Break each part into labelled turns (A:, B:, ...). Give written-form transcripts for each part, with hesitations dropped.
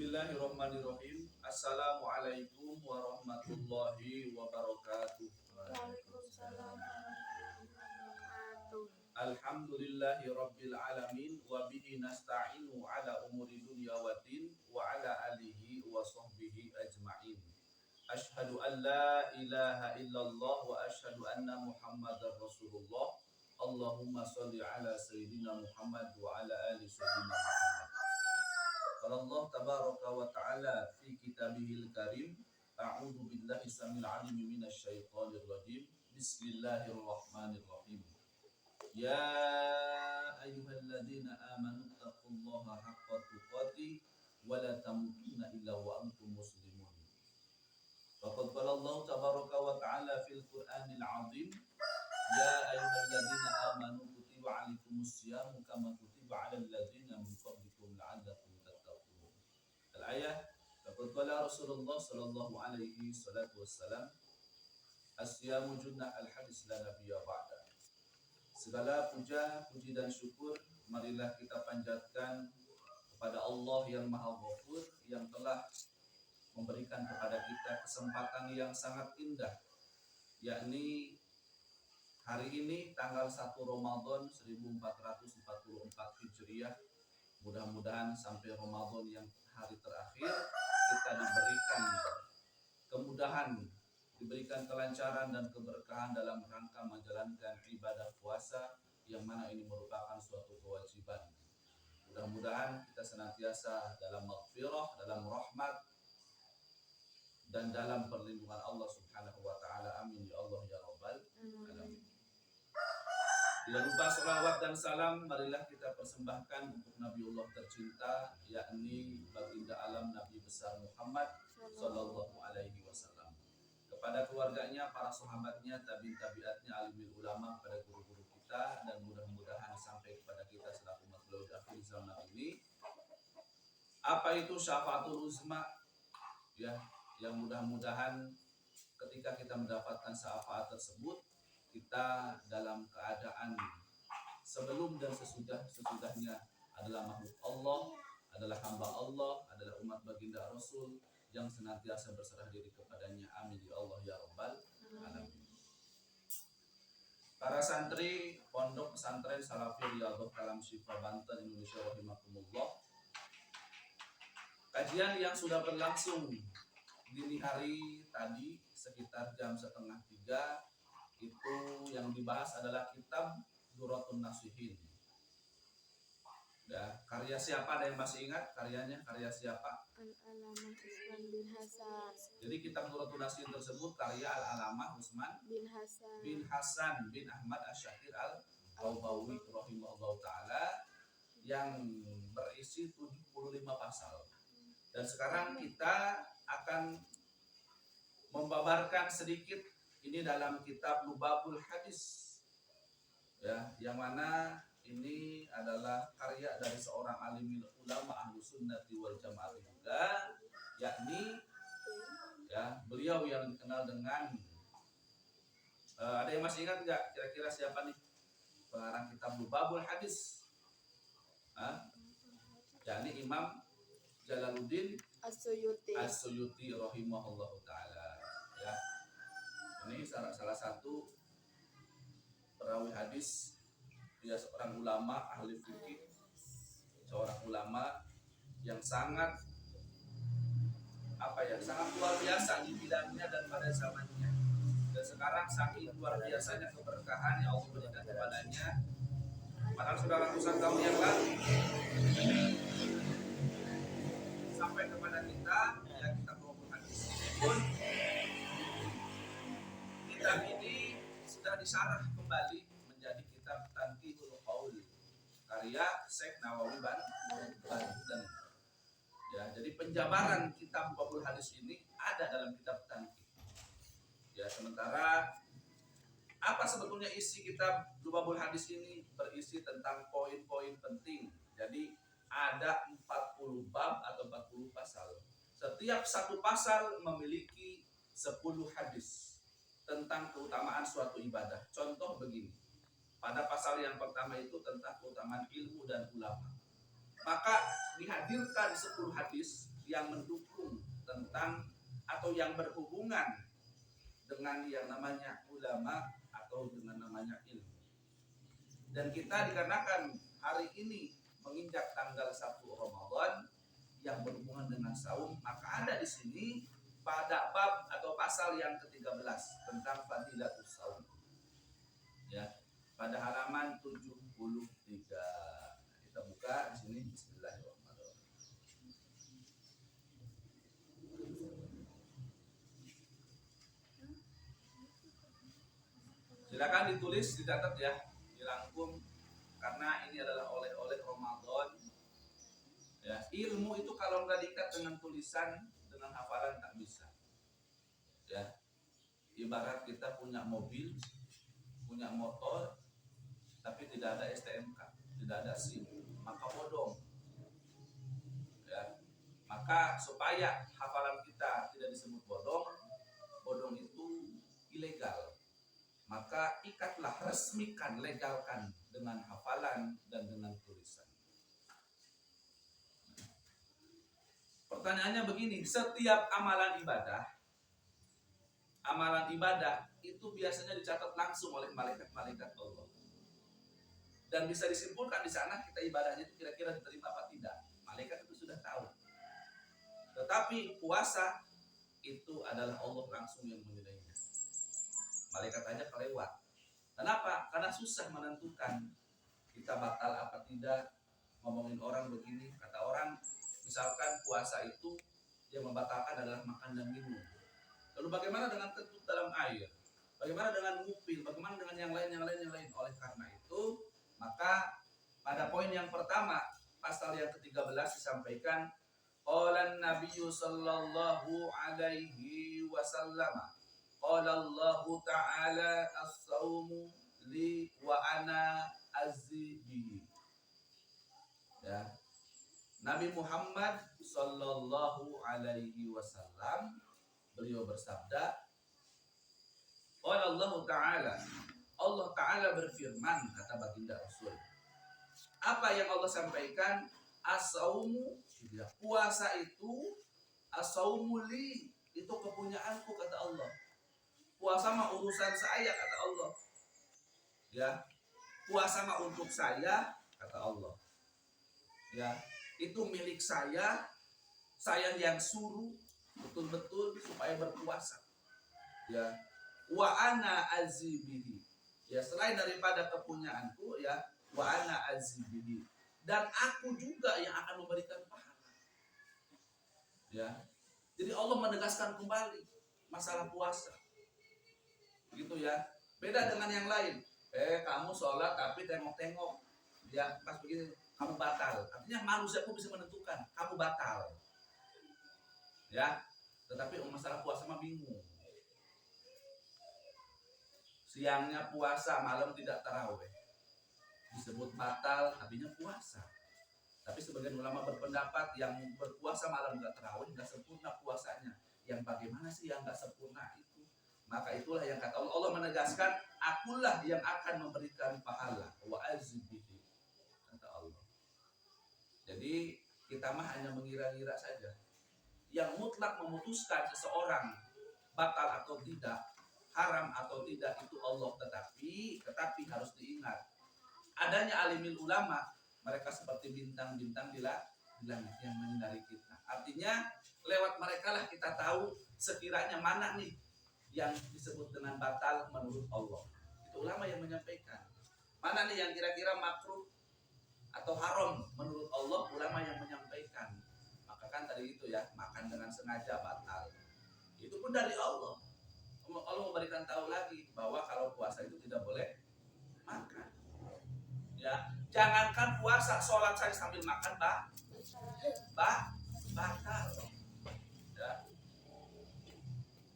A: Bismillahirrahmanirrahim. Assalamualaikum warahmatullahi wabarakatuh.
B: Waalaikumsalam warahmatullahi wabarakatuh.
A: Alhamdulillahi rabbil alamin wa bihi nasta'inu ala umuri dunya waddin wa ala alihi wa sahbihi ajma'in. Ashhadu an la ilaha illallah wa ashhadu anna Muhammadar Rasulullah. Allahumma shalli ala sayyidina Muhammad wa ala ali sayyidina Muhammad. Qala Allah tabaraka wa ta'ala fi kitabihil karim. A'udzu billahi samil alim minasy syaithanir rajim. Bismillahirrahmanirrahim. Ya ayyuhalladzina amanu taqullaha haqqa tuqatih wa la tamutunna illa wa antum muslimun. Faqad qala Allah tabaraka wa ta'ala fil Qur'anil 'azim. Ya ayyuhalladzina amanu kutiba 'alaikumus syiyamu kama kutiba 'alal ladzina min qablikum la'allakum tattaqun. Al-ayah, laqad qala Rasulullah sallallahu alaihi salatu wassalam, as-siyamu junnah al-hadis la nabiyya ba'da. Segala puja, puji dan syukur marilah kita panjatkan kepada Allah yang Maha Ghafur yang telah memberikan kepada kita kesempatan yang sangat indah, yakni hari ini tanggal 1 Ramadan 1444 Hijriah. Mudah-mudahan sampai Ramadan yang hari terakhir kita diberikan kemudahan, diberikan kelancaran dan keberkahan dalam rangka menjalankan ibadah puasa yang mana ini merupakan suatu kewajiban. Mudah-mudahan kita senantiasa dalam maghfirah, dalam rahmat dan dalam perlindungan Allah Subhanahu wa taala. Amin ya Allah ya rabbal alamin. Tidak lupa selawat dan salam marilah kita persembahkan untuk Nabiullah tercinta, yakni baginda alam Nabi besar Muhammad sallallahu alaihi wasallam, kepada keluarganya, para sahabatnya, tabi'atnya, alimul ulama, kepada guru-guru kita, dan mudah-mudahan sampai kepada kita selaku makhluk akhir zaman ini. Apa itu syafaatul uzma? Ya, yang mudah-mudahan ketika kita mendapatkan syafaat tersebut, kita dalam keadaan sebelum dan sesudahnya adalah makhluk Allah, adalah hamba Allah, adalah umat baginda Rasul yang senantiasa berserah diri kepadanya. Amin ya Allah ya rabbal alamin. Para santri Pondok Pesantren Salafi Riyadhah Kalam Syifa Banten Indonesia rahimakumullah. Kajian yang sudah berlangsung dini hari tadi sekitar jam 2:30 itu yang dibahas adalah kitab Duratun Nasihin. Ya, karya siapa, ada yang masih ingat karyanya? Karya siapa?
B: Al-Alamah Usman bin Hasan.
A: Jadi kitab Duratun Nasihin tersebut karya Al-Alamah Usman bin Hasan bin Ahmad Asy-Syakir Al-Taubawi rahimahullah ta'ala, yang berisi 75 pasal. Dan sekarang kita akan membabarkan sedikit ini dalam kitab Lubabul Hadis, ya, yang mana ini adalah karya dari seorang alim ulama ahlu sunnati wal jamaah juga, yakni ya beliau yang dikenal dengan ada yang masih ingat nggak kira-kira siapa nih pengarang kitab Lubabul Hadis? Yakni Imam Jalaluddin As-Suyuti rahimahullah ta'ala, ya. Ini salah satu perawi hadis, dia seorang ulama ahli fikih, seorang ulama yang sangat sangat luar biasa di bidangnya dan pada zamannya. Dan sekarang saking luar biasanya keberkahan yang Allah berikan kepadanya, padahal sudah ratusan tahun yang lalu sampai kepada kita, ya, kita Lubabul Hadis pun kitab ini sudah disyarah kembali menjadi kitab Tanqihul Qaul karya Syekh Nawawi Banten. Ya, jadi penjabaran kitab Lubabul Hadis ini ada dalam kitab Tanqih. Ya, sementara apa sebetulnya isi kitab Lubabul Hadis ini? Berisi tentang poin-poin penting. Jadi ada 40 bab atau 40 pasal. Setiap satu pasal memiliki 10 hadis tentang keutamaan suatu ibadah. Contoh begini, pada pasal yang pertama itu tentang keutamaan ilmu dan ulama. maka dihadirkan 10 hadis yang mendukung tentang atau yang berhubungan dengan yang namanya ulama atau dengan namanya ilmu. Dan kita dikarenakan hari ini menginjak tanggal 1 Ramadan yang berhubungan dengan saum, maka ada di sini pada bab atau pasal yang ke-13 tentang fadilatus saum. Ya, pada halaman 73. Kita buka di sini, bismillahirrahmanirrahim. Silakan ditulis, dicatat ya, dirangkum karena ini adalah oleh-oleh Ramadan. Ya, ilmu itu kalau nggak diikat dengan tulisan, dengan hafalan tak bisa. Ya, ibarat kita punya mobil, punya motor, tapi tidak ada STNK, tidak ada SIM, maka bodong. Ya, maka supaya hafalan kita tidak disebut bodong, bodong itu ilegal. Maka ikatlah, resmikan, legalkan dengan hafalan dan dengan tulisan. Pertanyaannya begini, setiap amalan ibadah itu biasanya dicatat langsung oleh malaikat-malaikat Allah. Dan bisa disimpulkan di sana kita ibadahnya itu kira-kira diterima apa tidak. Malaikat itu sudah tahu. Tetapi puasa itu adalah Allah langsung yang menilainya. Malaikat aja kelewat. Kenapa? Karena susah menentukan kita batal apa tidak. Ngomongin orang begini, kata orang misalkan puasa itu yang membatalkan adalah makan dan minum. Lalu bagaimana dengan kentut dalam air? Bagaimana dengan ngupil? Bagaimana dengan yang lain? Oleh karena itu, maka pada poin yang pertama, pasal yang ke-13 disampaikan, qala an-nabiyyu sallallahu alaihi wasallam, qala Allah ta'ala as-saumu li wa ana azzi. Ya. Nabi Muhammad sallallahu alaihi wasallam beliau bersabda, qala Allah Ta'ala, Allah Ta'ala berfirman, kata baginda Rasul. Apa yang Allah sampaikan? As-saumu, puasa itu, as-saumu li, itu kepunyaanku, kata Allah. Puasa mah urusan saya, kata Allah. Ya, puasa mah untuk saya, kata Allah. Ya, itu milik saya yang suruh betul-betul supaya berpuasa. Ya, wa ana azibihi. Ya, selain daripada kepunyaanku, ya, wa ana azibihi. Dan aku juga yang akan memberikan pahala. Ya. Jadi Allah menegaskan kembali masalah puasa. Gitu ya. Beda dengan yang lain. Kamu sholat tapi tengok-tengok. Ya, pas begini kamu batal. Artinya manusia pun bisa menentukan kamu batal. Ya. Tetapi masalah puasa mah bingung. Siangnya puasa, malam tidak tarawih. Disebut batal, tapinya puasa. Tapi sebagian ulama berpendapat yang berpuasa malam tidak tarawih tidak sempurna puasanya. Yang bagaimana sih yang tidak sempurna itu? Maka itulah yang kata Allah. Allah menegaskan, akulah yang akan memberikan pahala. Wa azibihi, kata Allah. Jadi kita mah hanya mengira-ngira saja. Yang mutlak memutuskan seseorang batal atau tidak, haram atau tidak, itu Allah. Tetapi harus diingat, adanya alimil ulama, mereka seperti bintang-bintang di langit yang menyinari kita. Artinya lewat mereka lah kita tahu sekiranya mana nih yang disebut dengan batal menurut Allah. Itu ulama yang menyampaikan. Mana nih yang kira-kira makruh atau haram menurut Allah, ulama yang menyampaikan. Maka kan tadi itu ya, makan dengan sengaja batal. Itu pun dari Allah. Allah memberikan tahu lagi bahwa kalau puasa itu tidak boleh makan. Ya, jangankan puasa, sholat saya sambil makan batal. Ya,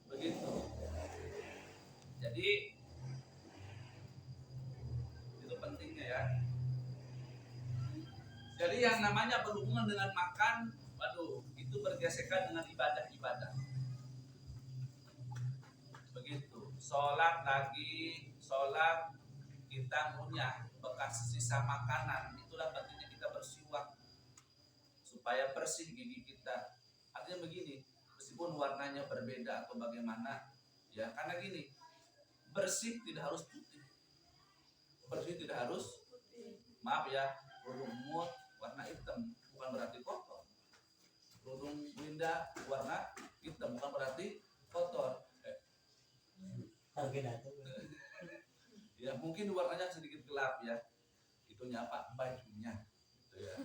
A: begitu. Jadi itu pentingnya ya. Jadi yang namanya berhubungan dengan makan, itu bergesekan dengan ibadah-ibadah. Begitu. Sholat kita ngunyah bekas sisa makanan, itulah pentingnya kita bersiwak. supaya bersih gigi kita. Artinya begini, meskipun warnanya berbeda atau bagaimana, ya karena gini, bersih tidak harus putih, bersih tidak harus, maaf ya, kerudung mut warna hitam bukan berarti kotor, kerudung Winda warna hitam bukan berarti kotor. Ya mungkin warnanya sedikit gelap ya, itunya apa, bajunya gitu ya.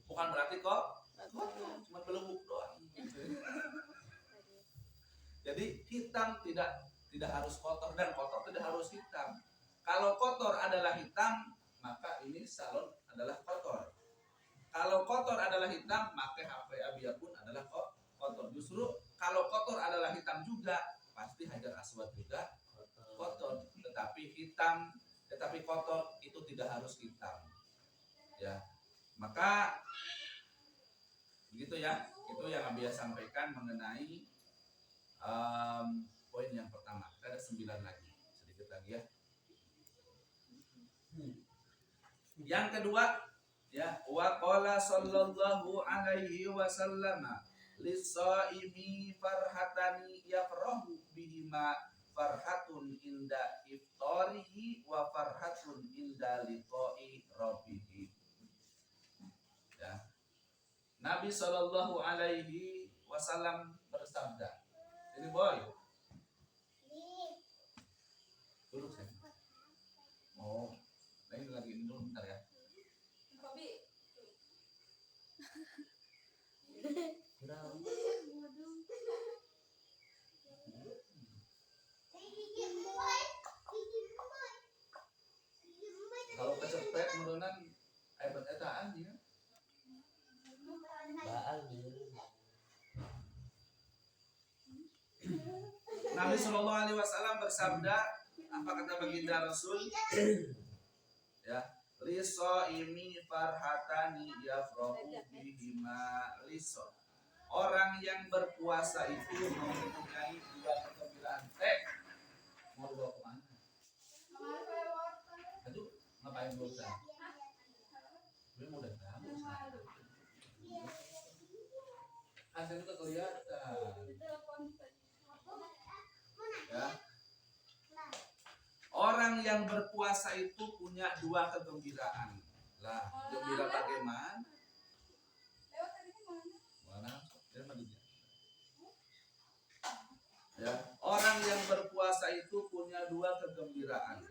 A: Bukan berarti kok kotor, cuma belembuk doang gitu. Jadi hitam tidak harus kotor dan kotor tidak harus hitam. Kalau kotor adalah hitam, maka ini salon adalah kotor. Kalau kotor adalah hitam, maka HP Abia pun adalah kotor. Justru kalau kotor adalah hitam juga, pasti Hajar Aswad juga kotor. Tetapi kotor itu tidak harus hitam. Ya, maka begitu ya. Itu yang Abia sampaikan mengenai poin yang pertama. Kita ada 9 lagi, sedikit lagi ya. Yang kedua, ya, wa qala sallallahu alaihi wasallam lis-shaimi farhatani yafrahu bihima farhatun inda iftarihi wa farhatun inda liqa'i rabbih. Ya. Nabi sallallahu alaihi wasallam bersabda. Ini boy. Duduk saya. Oh, ini lagi ini dulu bentar ya. Kalau kecepet merunan hebat etaan ya. Nabi Shallallahu Alaihi Wasallam bersabda, apa kata baginda Rasul? Ya, liso ini farhatani yafrahu bihima liso. Orang yang berpuasa itu mempunyai 2 kegembiraan. Mau bawa kemana? Aduh, ngapain bosan? Gue mau datang. Hasil itu kelihatan. Ya. Orang yang berpuasa itu punya 2 kegembiraan. Lah, gembira bagaimana? Ya, orang yang berpuasa itu punya 2 kegembiraan.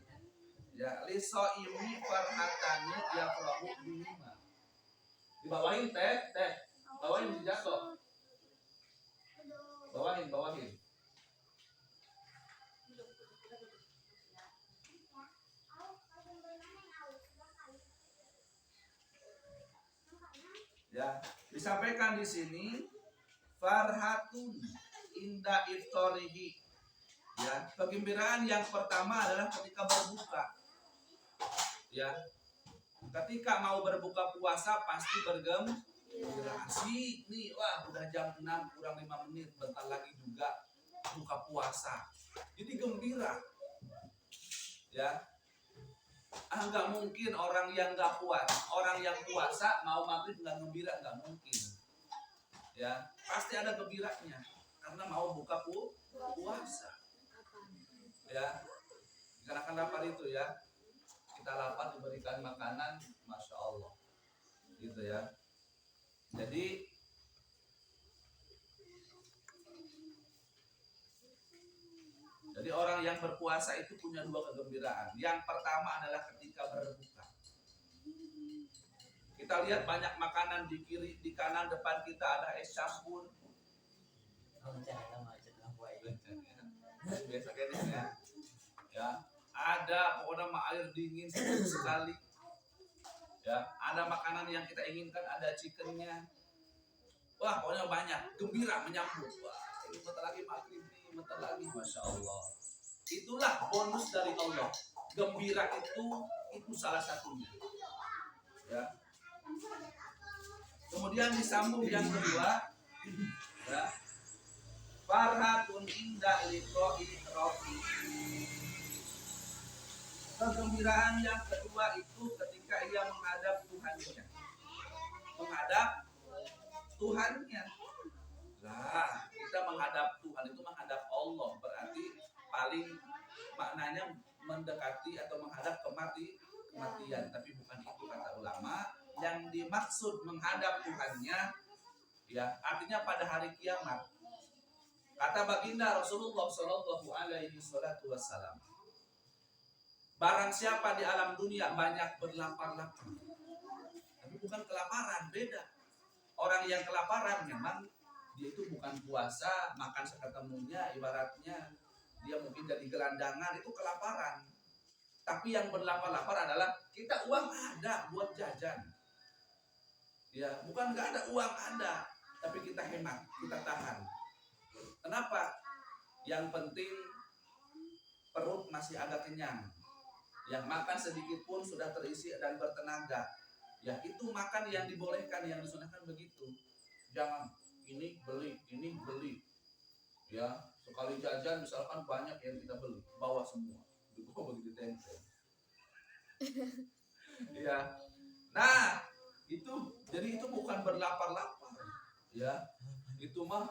A: Ya, liso ini farhatani yafrahu bihima. Dibawahin teh. Bawahin jatuh. Bawahin. Ya, disampaikan di sini farhatun inda iftarihi. Ya, kegembiraan yang pertama adalah ketika berbuka. Ya. Ketika mau berbuka puasa pasti bergembira. Asik nih, wah udah jam 6 kurang 5 menit, bentar lagi juga buka puasa. Jadi gembira. Ya. Nggak mungkin orang yang nggak puasa mau maghrib nggak gembira, nggak mungkin. Ya, pasti ada gembiranya karena mau buka puasa. Ya, dikarenakan lapar itu ya, kita lapar diberikan makanan, masya Allah, gitu ya. Jadi orang yang berpuasa itu punya 2 kegembiraan. Yang pertama adalah ketika berbuka. Kita lihat banyak makanan di kiri, di kanan, depan kita ada es campur. Biasa kan ya. Ada pokoknya air dingin sekali. Ya, ada makanan yang kita inginkan, ada chickennya. Wah, pokoknya banyak, gembira menyambut. Wah, ini bentar lagi maghrib nih, bentar lagi, masya Allah. Itulah bonus dari Allah. Gembira itu salah satunya. Ya. Kemudian disambung yang kedua, ya. Farhatun inda liqa'i rabbi. Kegembiraan yang kedua itu ketika ia menghadap Tuhannya. Menghadap Tuhannya. Nah, kita menghadap Tuhan itu menghadap Allah, berarti paling maknanya mendekati atau menghadap kematian, tapi bukan itu kata ulama. Yang dimaksud menghadap Tuhannya ya artinya pada hari kiamat. Kata baginda Rasulullah Shallallahu Alaihi Wasallam, barang siapa di alam dunia banyak berlapar-lapar, tapi bukan kelaparan, beda. Orang yang kelaparan memang dia itu bukan puasa, makan seketemunya, ibaratnya dia mungkin jadi gelandangan, itu kelaparan. Tapi yang berlapar-lapar adalah kita uang ada buat jajan. Ya, bukan nggak ada uang ada, tapi kita hemat, kita tahan. Kenapa? Yang penting perut masih agak kenyang. Yang makan sedikit pun sudah terisi dan bertenaga. Ya itu makan yang dibolehkan, yang disunahkan begitu. Jangan ini beli. Ya sekali jajan misalkan banyak yang kita beli, bawa semua. Dibawa begitu tempel. Ya. Nah itu jadi itu bukan berlapar-lapar. Ya itu mah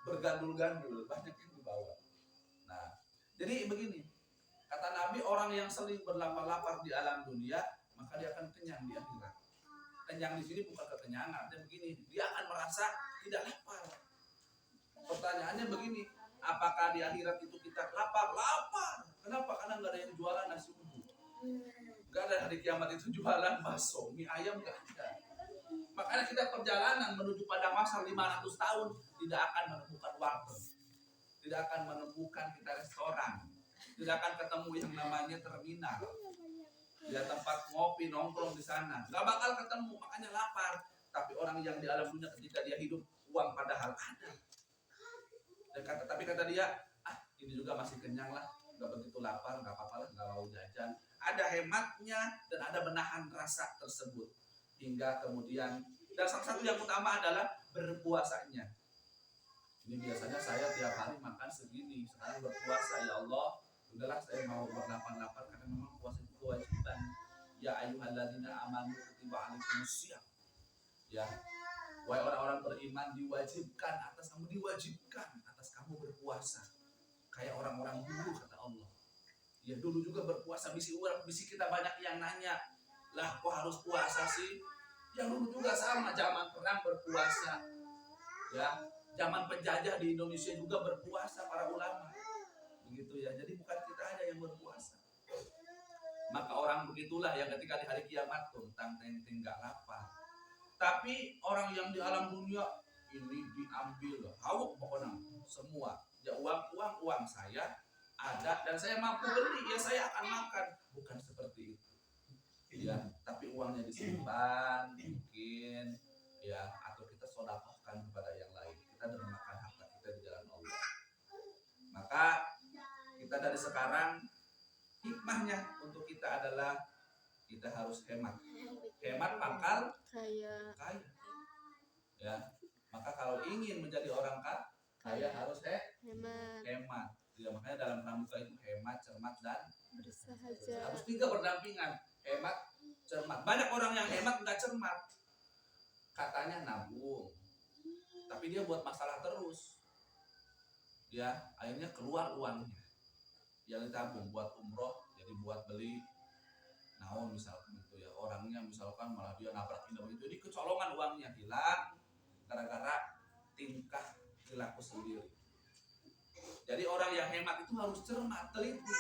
A: bergandul-gandul, banyak yang dibawa. Nah, jadi begini, kata Nabi, orang yang sering berlapar-lapar di alam dunia, maka dia akan kenyang di akhirat. Kenyang di sini bukan kekenyangan, dan begini, dia akan merasa tidak lapar. Pertanyaannya begini, apakah di akhirat itu kita lapar? Lapar. Kenapa? Karena nggak ada yang jualan nasi uduk. Nggak ada hari kiamat itu jualan bakso, mie ayam nggak ada. Makanya kita perjalanan menuju pada masa 500 tahun tidak akan menemukan warteg, tidak akan menemukan kita restoran, tidak akan ketemu yang namanya terminal, ya tempat ngopi nongkrong di sana, nggak bakal ketemu, makanya lapar. Tapi orang yang di alam dunia ketika dia hidup uang padahal ada, tapi kata dia, ini juga masih kenyang lah, nggak begitu lapar, nggak apa-apa lah, nggak mau jajan. Ada hematnya dan ada menahan rasa tersebut. Hingga kemudian, dan salah satu yang utama adalah berpuasanya. Ini biasanya saya tiap hari makan segini, sekarang berpuasa, ya Allah, udahlah saya mau berlapar-lapar karena memang puasa itu kewajiban. Ya ayyuhalladzina amanu kutiba alaikumusiyam. Ya, wahai orang-orang beriman, diwajibkan atas kamu berpuasa. Kayak orang-orang dulu kata Allah. Ya dulu juga berpuasa, bisi kita banyak yang nanya, lah kok harus puasa sih? Yang dulu juga sama, zaman perang berpuasa. Ya, zaman penjajah di Indonesia juga berpuasa para ulama. Begitu ya. Jadi bukan kita aja yang berpuasa. Maka orang begitulah yang ketika di hari kiamat tentang tenteng enggak lapar. Tapi orang yang di alam dunia ini diambil, hauk pokoknya semua. Ya uang saya ada dan saya mampu beli, ya saya akan makan. Bukan seperti itu. Ya, tapi uangnya disimpan mungkin ya, atau kita sedekahkan kepada yang lain, kita dermakan harta kita di jalan Allah. Maka kita dari sekarang hikmahnya untuk kita adalah kita harus hemat pangkal kaya. Ya, maka kalau ingin menjadi orang kaya harus hemat. Ya, makanya dalam pramuka itu hemat, cermat dan bersahaja. Harus tiga berdampingan. Hemat, cermat. Banyak orang yang hemat nggak cermat. Katanya nabung, tapi dia buat masalah terus. Ya, akhirnya keluar uangnya. Yang ditabung buat umroh, jadi buat beli naon misalkan itu ya. Orangnya misalkan malah dia nabrak ini begitu, jadi kecolongan uangnya hilang gara-gara tingkah perilaku sendiri. Jadi orang yang hemat itu harus cermat, teliti.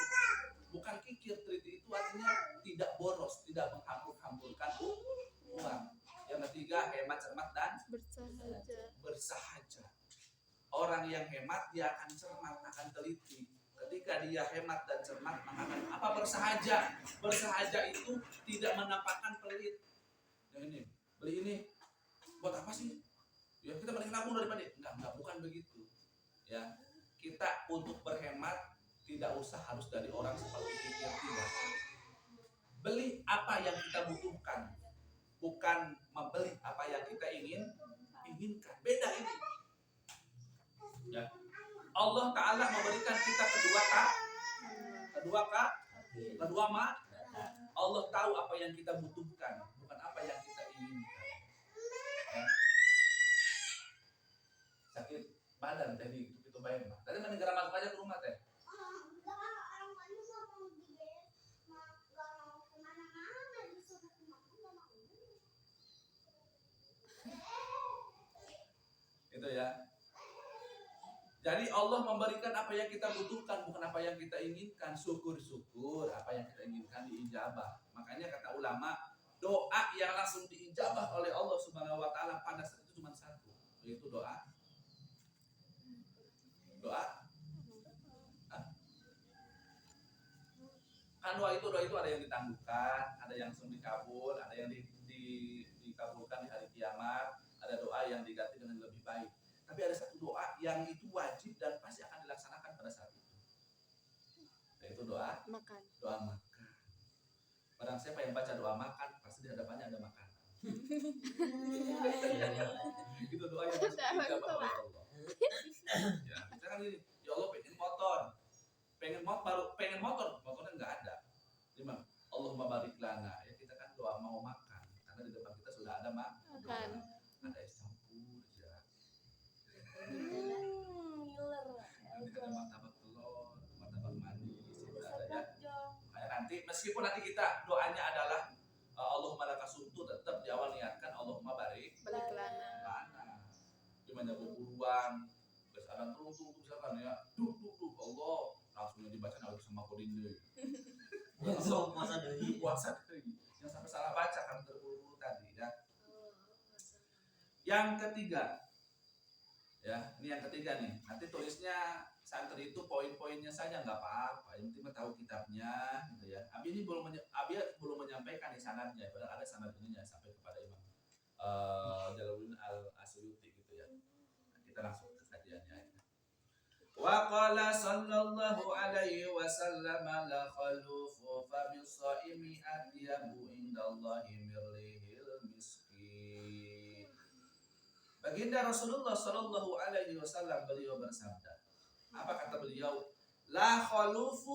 A: Bukan kikir, teliti itu artinya tidak boros, tidak menghambur-hamburkan uang. Yang ketiga, hemat, cermat, dan bersahaja. Orang yang hemat, dia akan cermat, akan teliti. Ketika dia hemat dan cermat, maka akan apa? Bersahaja. Bersahaja itu tidak menampakkan pelit. Yang ini, beli ini, buat apa sih? Ya kita mending nabung daripada enggak, bukan begitu. Ya, kita untuk berhemat tidak usah harus dari orang seperti kikir, tidak. Beli apa yang kita butuhkan, bukan membeli apa yang kita inginkan. Beda ini. Ya. Allah Ta'ala memberikan kita kedua mata. Allah tahu apa yang kita butuhkan, bukan apa yang kita inginkan. Ya. badan tadi itu baik mah. Tadi menegara masuk aja ke rumah teh. Itu ya. Jadi Allah memberikan apa yang kita butuhkan, bukan apa yang kita inginkan. Syukur-syukur apa yang kita inginkan diijabah. Makanya kata ulama, doa yang langsung diijabah oleh Allah Subhanahu wa taala pada saat itu cuma satu, yaitu doa. Kan doa itu ada yang ditangguhkan, ada yang langsung dikabul, ada yang dikabulkan di hari kiamat, ada doa yang diganti dengan lebih baik. Tapi ada satu doa yang itu wajib dan pasti akan dilaksanakan pada saat itu, yaitu doa
B: Makan.
A: makan. Barang siapa yang baca doa makan, pasti di hadapannya ada makanan. Itu doa yang pasti dijawab oleh Allah. Ya, misalkan gini, ya Allah pengen motor, motornya nggak ada. Gimana? Allahumma barik lana. Ya kita kan doa mau makan, karena di depan kita sudah ada makan. Ada es campur, ya. Nanti ada martabak telur, martabak manis, itu ada ya. Makanya nanti meskipun nanti kita doanya adalah Allahumma lakasuntu, tetap di awal niatkan Allahumma barik lana. Gimana buruan, terus ada terus misalkan ya, duh Allah langsung dibaca harus sama kodinde. Puasa deui. Yang sampai salah baca kan terburu-buru tadi ya. Yang ketiga. Ya, ini yang ketiga nih. Nanti tulisnya santri itu poin-poinnya saja nggak apa-apa. Yang penting tahu kitabnya gitu ya. Abi belum menyampaikan di sanadnya, padahal ada sanad ininya sampai kepada Imam Jalaluddin Al-Asyuti gitu ya. Nah, kita langsung ke kajiannya. Wa qala sallallahu alaihi wasallam la khalufu fa min shaimi atyabu indallahi mirlihil miskin. Baginda Rasulullah sallallahu alaihi wasallam beliau bersabda. Apa kata beliau? La khaluf.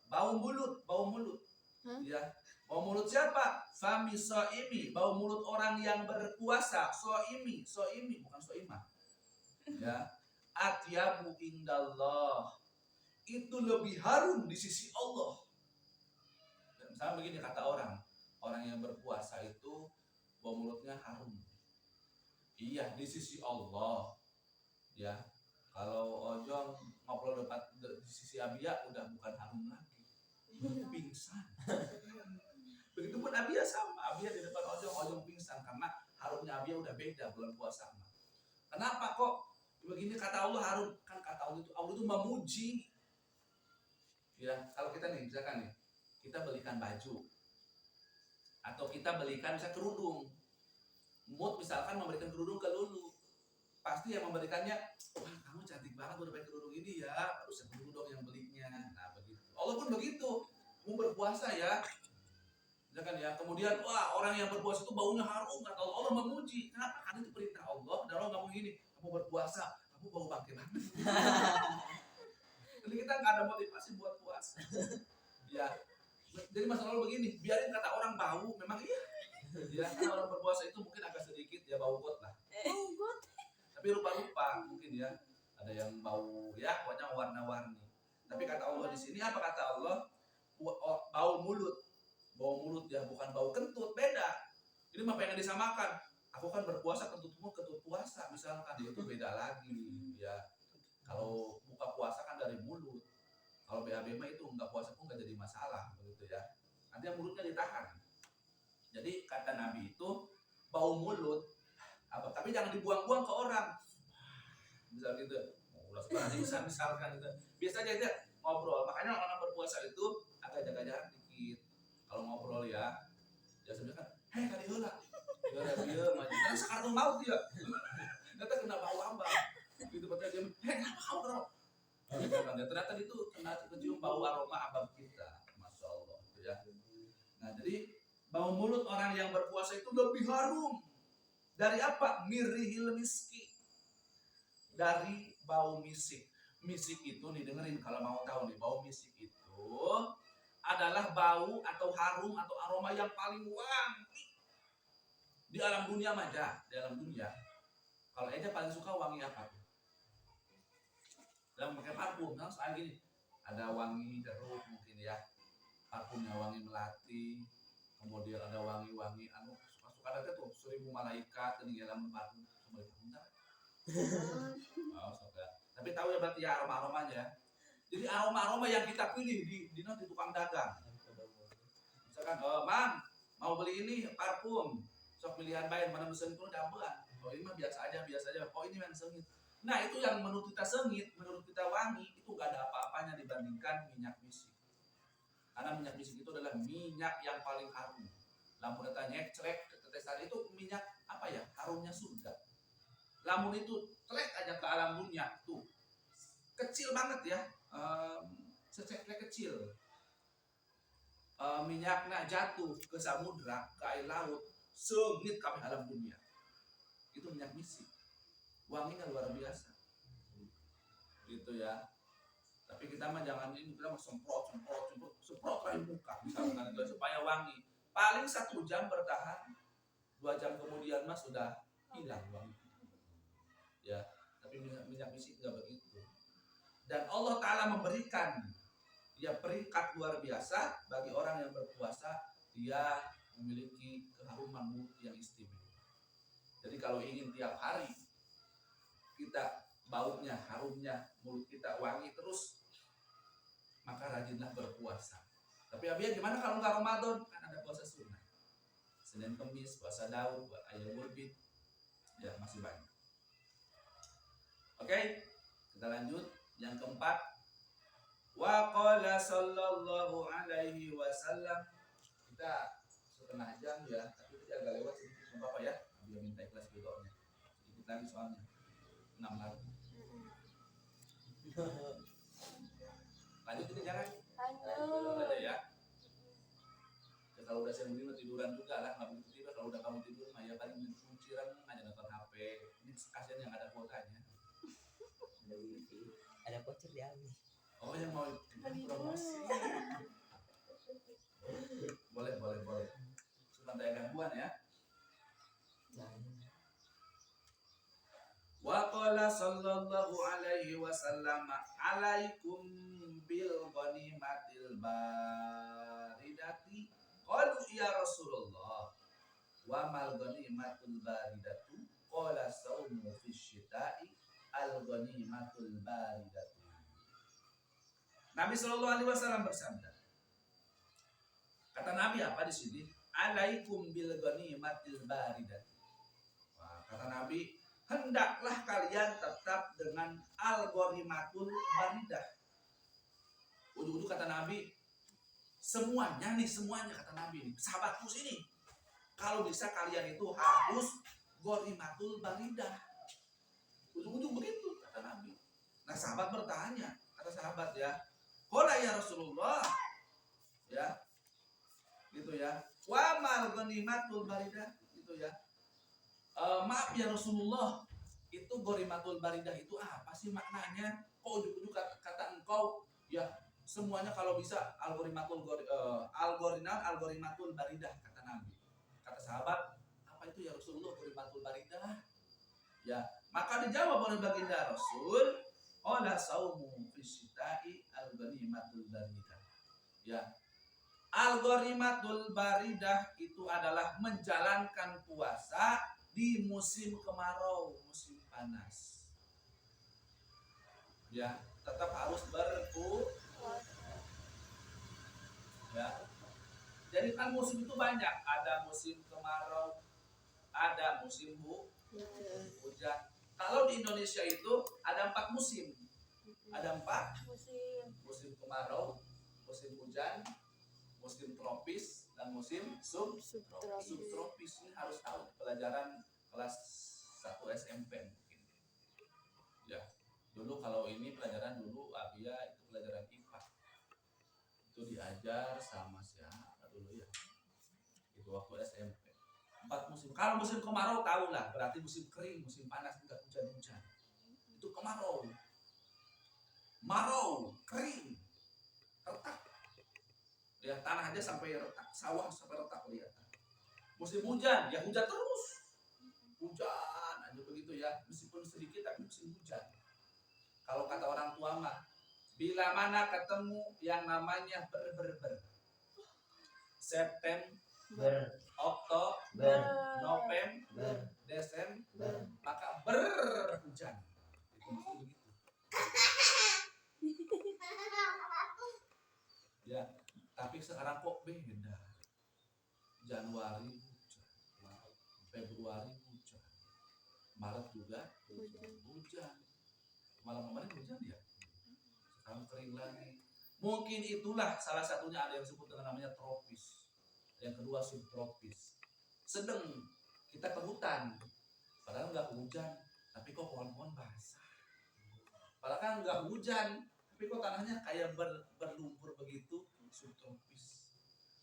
A: Bau mulut. Ya. Bau mulut siapa? Fami shaimi, bau mulut orang yang berpuasa. Shaimi bukan shaimah. Ya, atyabu indallah, itu lebih harum di sisi Allah. Dan misalnya begini kata orang yang berpuasa itu bau mulutnya harum. Iya, di sisi Allah. Ya, kalau ojong ngobrol di sisi Abia udah bukan harum lagi, pingsan. Begitupun Abia sama, Abia di depan ojong pingsan karena harumnya Abia udah beda bulan puasa. Kenapa kok begini kata Allah harum? Kan kata Allah itu memuji. Ya, kalau kita nih misalkan nih, kita belikan baju atau kita belikan misalnya kerudung. Mood misalkan memberikan kerudung ke Lulu. Pasti yang memberikannya, wah kamu cantik banget udah pakai kerudung ini ya, harusnya dulu dong yang belinya. Nah begitu. Allah pun begitu. Kamu berpuasa ya. Misalkan ya, kemudian wah orang yang berpuasa itu baunya harum, kata Allah, Allah memuji. Kenapa? Karena itu perintah Allah. Dan Allah ngomong gini, kamu berpuasa, kamu bau bangke banget. Jadi kita nggak ada motivasi buat puasa. Ya, jadi masalah begini, biarin kata orang bau, memang iya. Ya, karena orang berpuasa itu mungkin agak sedikit ya bau got lah. Tapi rupa-rupa mungkin ya, ada yang bau ya, pokoknya warna-warni. Tapi kata Allah di sini apa kata Allah? Bau mulut ya, bukan bau kentut, beda. Ini mah pengen disamakan. Aku kan berpuasa, kentutmu kentut puasa, misalkan dia itu beda lagi ya. Kalau buka puasa kan dari mulut. Kalau BAB mah itu enggak puasa pun enggak jadi masalah begitu ya. Nanti yang mulutnya ditahan. Jadi kata Nabi itu bau mulut apa? Tapi jangan dibuang-buang ke orang. Misal gitu. Udah sebenarnya misalkan gitu. Biasanya aja ngobrol. Makanya orang berpuasa itu agak jaga jarak dikit. Kalau ngobrol ya, sebenarnya kan, hei tadi heula. Dia maju. Kan sekarang mau dia. Ternyata kena bau ambang. Gitu berarti dia, hei kenapa kamu ternyata itu kena kecium bau aroma abang kita. Masya Allah gitu ya. Nah jadi bau mulut orang yang berpuasa itu lebih harum. Dari apa? Mirihil miski. Dari bau misik. Misik itu nih dengerin kalau mau tahu nih, bau misik itu adalah bau atau harum atau aroma yang paling wangi di alam dunia aja, di alam dunia. Kalau Eja paling suka wangi apa? Yang pakai parfum, nah soal gini, ada wangi jeruk mungkin ya, parfumnya wangi melati, kemudian ada wangi-wangi, suka-suka ada tuh 1000 malaikat ini dalam parfum, sama itu bentar. Oh, suka. Tapi tahu ya berarti ya aroma-aromanya. Jadi aroma-aroma yang kita pilih di tukang dagang. Misalkan, Mang, mau beli ini parfum, sok pilihan baik mana mesin itu dabelan. Oh ini mah biasa aja. Oh ini yang sengit. Nah itu yang menurut kita sengit, menurut kita wangi, itu gak ada apa-apanya dibandingkan minyak misik. Karena minyak misik itu adalah minyak yang paling harum. Lamun kita nyek-celek, tetesan itu minyak apa ya? Harumnya surga. Lamun itu celek aja ke alam dunia tuh kecil banget ya, secek-celek kecil. Minyaknya jatuh ke samudra, ke air laut, sengit kabeh alam dunia. Itu minyak misik. Wanginya luar biasa. Gitu ya. Tapi kita mah jangan ini, kita mah semprot di muka misalkan itu supaya wangi. Paling 1 jam bertahan, 2 jam kemudian mah sudah hilang wangi. Ya, tapi minyak misik enggak begitu. Dan Allah Ta'ala memberikan dia peringkat luar biasa bagi orang yang berpuasa, dia memiliki keharuman mulut yang istimewa. Jadi kalau ingin tiap hari kita baunya, harumnya, mulut kita wangi terus, maka rajinlah berpuasa. Tapi Abia gimana kalau nggak Ramadan? Kan ada puasa sunnah. Senin Kamis, puasa Daud, ayam urbit, ya masih banyak. Oke, kita lanjut. Yang keempat, wa qala sallallahu alaihi wasallam. Kita setengah jam ya, tapi kita agak lewat sedikit sama Bapak ya. Abia minta ikhlas doanya. Sedikit lagi soalnya. 6 lagi. Lanjut ini jangan. Lanjut ya. Kalau udah sering tiduran juga lah, nggak begitu tidur. Kalau udah kamu tidur, ya paling kunciran aja nonton HP. Ini kasihan yang ada kuotanya.
C: Ada voucher diambil.
A: Oh yang mau promosi. boleh. Cuma ada gangguan ya. Wa qala sallallahu alaihi wasallam alaikum bil ghanimatil baridati. Qalu ya Rasulullah wa mal ghanimatul baridatu qala saumu fi syita'i al ghanimatul baridatu. Nabi sallallahu alaihi wasallam bersabda. Kata Nabi apa di sini? Alaikum bil ghanimatil baridati. Wah, kata Nabi, hendaklah kalian tetap dengan al-ghanimatul baridah. Ujung-ujung kata Nabi, semuanya kata Nabi nih, sahabatku sini. Kalau bisa kalian itu harus ghanimatul baridah. Ujung-ujung begitu kata Nabi. Nah sahabat bertanya, kata sahabat ya, qala ya Rasulullah, ya, gitu ya. Wa mal ghanimatul baridah, gitu ya. Maaf ya Rasulullah, itu ghanimatul baridah itu apa sih maknanya? Kok ujung-ujung kata engkau ya semuanya kalau bisa al-ghanimatul baridah kata Nabi. Kata sahabat, apa itu ya Rasulullah ghanimatul baridah? Ya, maka dijawab oleh baginda Rasul, qala saumu fi syita'i al-ghanimatul baridah. Ya. Al-ghanimatul baridah itu adalah menjalankan puasa di musim kemarau, musim panas. Ya, tetap harus berpuasa. Ya. Jadi kan musim itu banyak, ada musim kemarau, ada musim hujan. Kalau di Indonesia itu ada 4 musim. Ada 4 musim kemarau, musim hujan, musim tropis dan musim subtropis. Ini harus tahu pelajaran kelas 1 SMP mungkin. Ya, dulu kalau ini pelajaran dulu Abia itu pelajaran IPA. Itu diajar sama siapa dulu ya? Itu waktu SMP. 4 musim. Kalau musim kemarau tahu lah, berarti musim kering, musim panas, enggak hujan-hujan. Itu kemarau. Marau, kering, retak. Ya tanah aja sampai retak, sawah sampai retak kelihatan. Musim hujan, ya hujan terus. Hujan aja begitu ya. meskipun sedikit tapi musim hujan. Kalau kata orang tua mah, bila mana ketemu yang namanya ber. September, Oktober, November, Desember, maka berhujan. Itu begitu. Ya, tapi sekarang kok beda. Januari hujan, Februari hujan, Maret juga hujan. Malam kemarin hujan ya, sekarang kering lagi. Mungkin itulah salah satunya ada yang disebut dengan namanya tropis. Yang kedua subtropis. Sedang kita ke hutan, padahal nggak hujan, tapi kok pohon-pohon basah. Padahal kan nggak hujan, tapi kok tanahnya kayak berlumpur begitu, subtropis.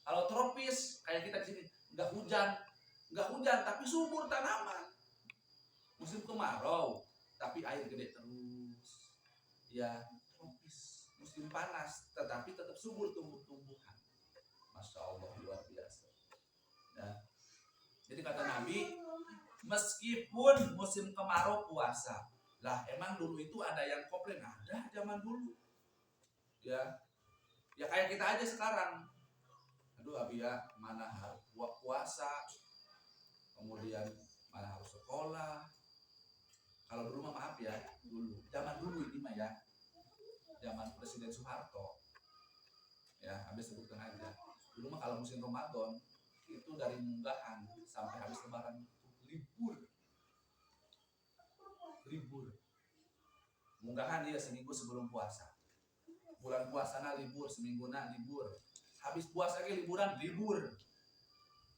A: Kalau tropis kayak kita di sini nggak hujan, tapi subur tanaman. Musim kemarau, tapi air gede terus. Ya, tropis. Musim panas, tetapi tetap subur tumbuh-tumbuhan. Masya Allah, luar biasa. Ya. Jadi kata Nabi, meskipun musim kemarau puasa. Lah emang dulu itu ada yang komplain, ada zaman dulu. Ya kayak kita aja sekarang. Aduh Abi ya, mana harus puasa, kemudian mana harus sekolah. Kalau dulu mah maaf ya, zaman dulu ini mah ya, zaman Presiden Soeharto. Ya, habis sebutkan aja. Dulu mah kalau musim Ramadan itu dari munggahan sampai habis Lebaran libur. Munggahan dia seminggu sebelum puasa. Bulan puasana libur, seminggu libur. Habis puasa lagi liburan, libur.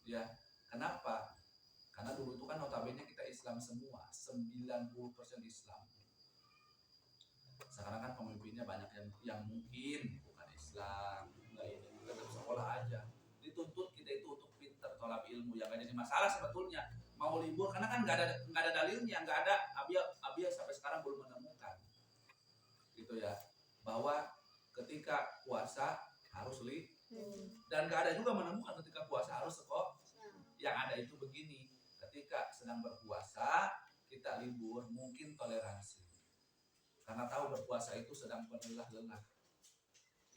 A: Ya, kenapa? Karena dulu itu kan notabene kita Islam semua, 90% Islam. Sekarang kan pemimpinnya banyak yang mungkin bukan Islam, enggak ini, tetap sekolah aja. Dituntut kita itu untuk pintar, tolak ilmu, yang gak jadi masalah sebetulnya. Mau libur karena kan nggak ada dalilnya, nggak ada. Abia sampai sekarang belum menemukan, gitu ya, bahwa ketika puasa harus dan nggak ada juga menemukan ketika puasa harus sekolah. Yang ada itu begini, ketika sedang berpuasa kita libur mungkin toleransi, karena tahu berpuasa itu sedang berlelah-lelah.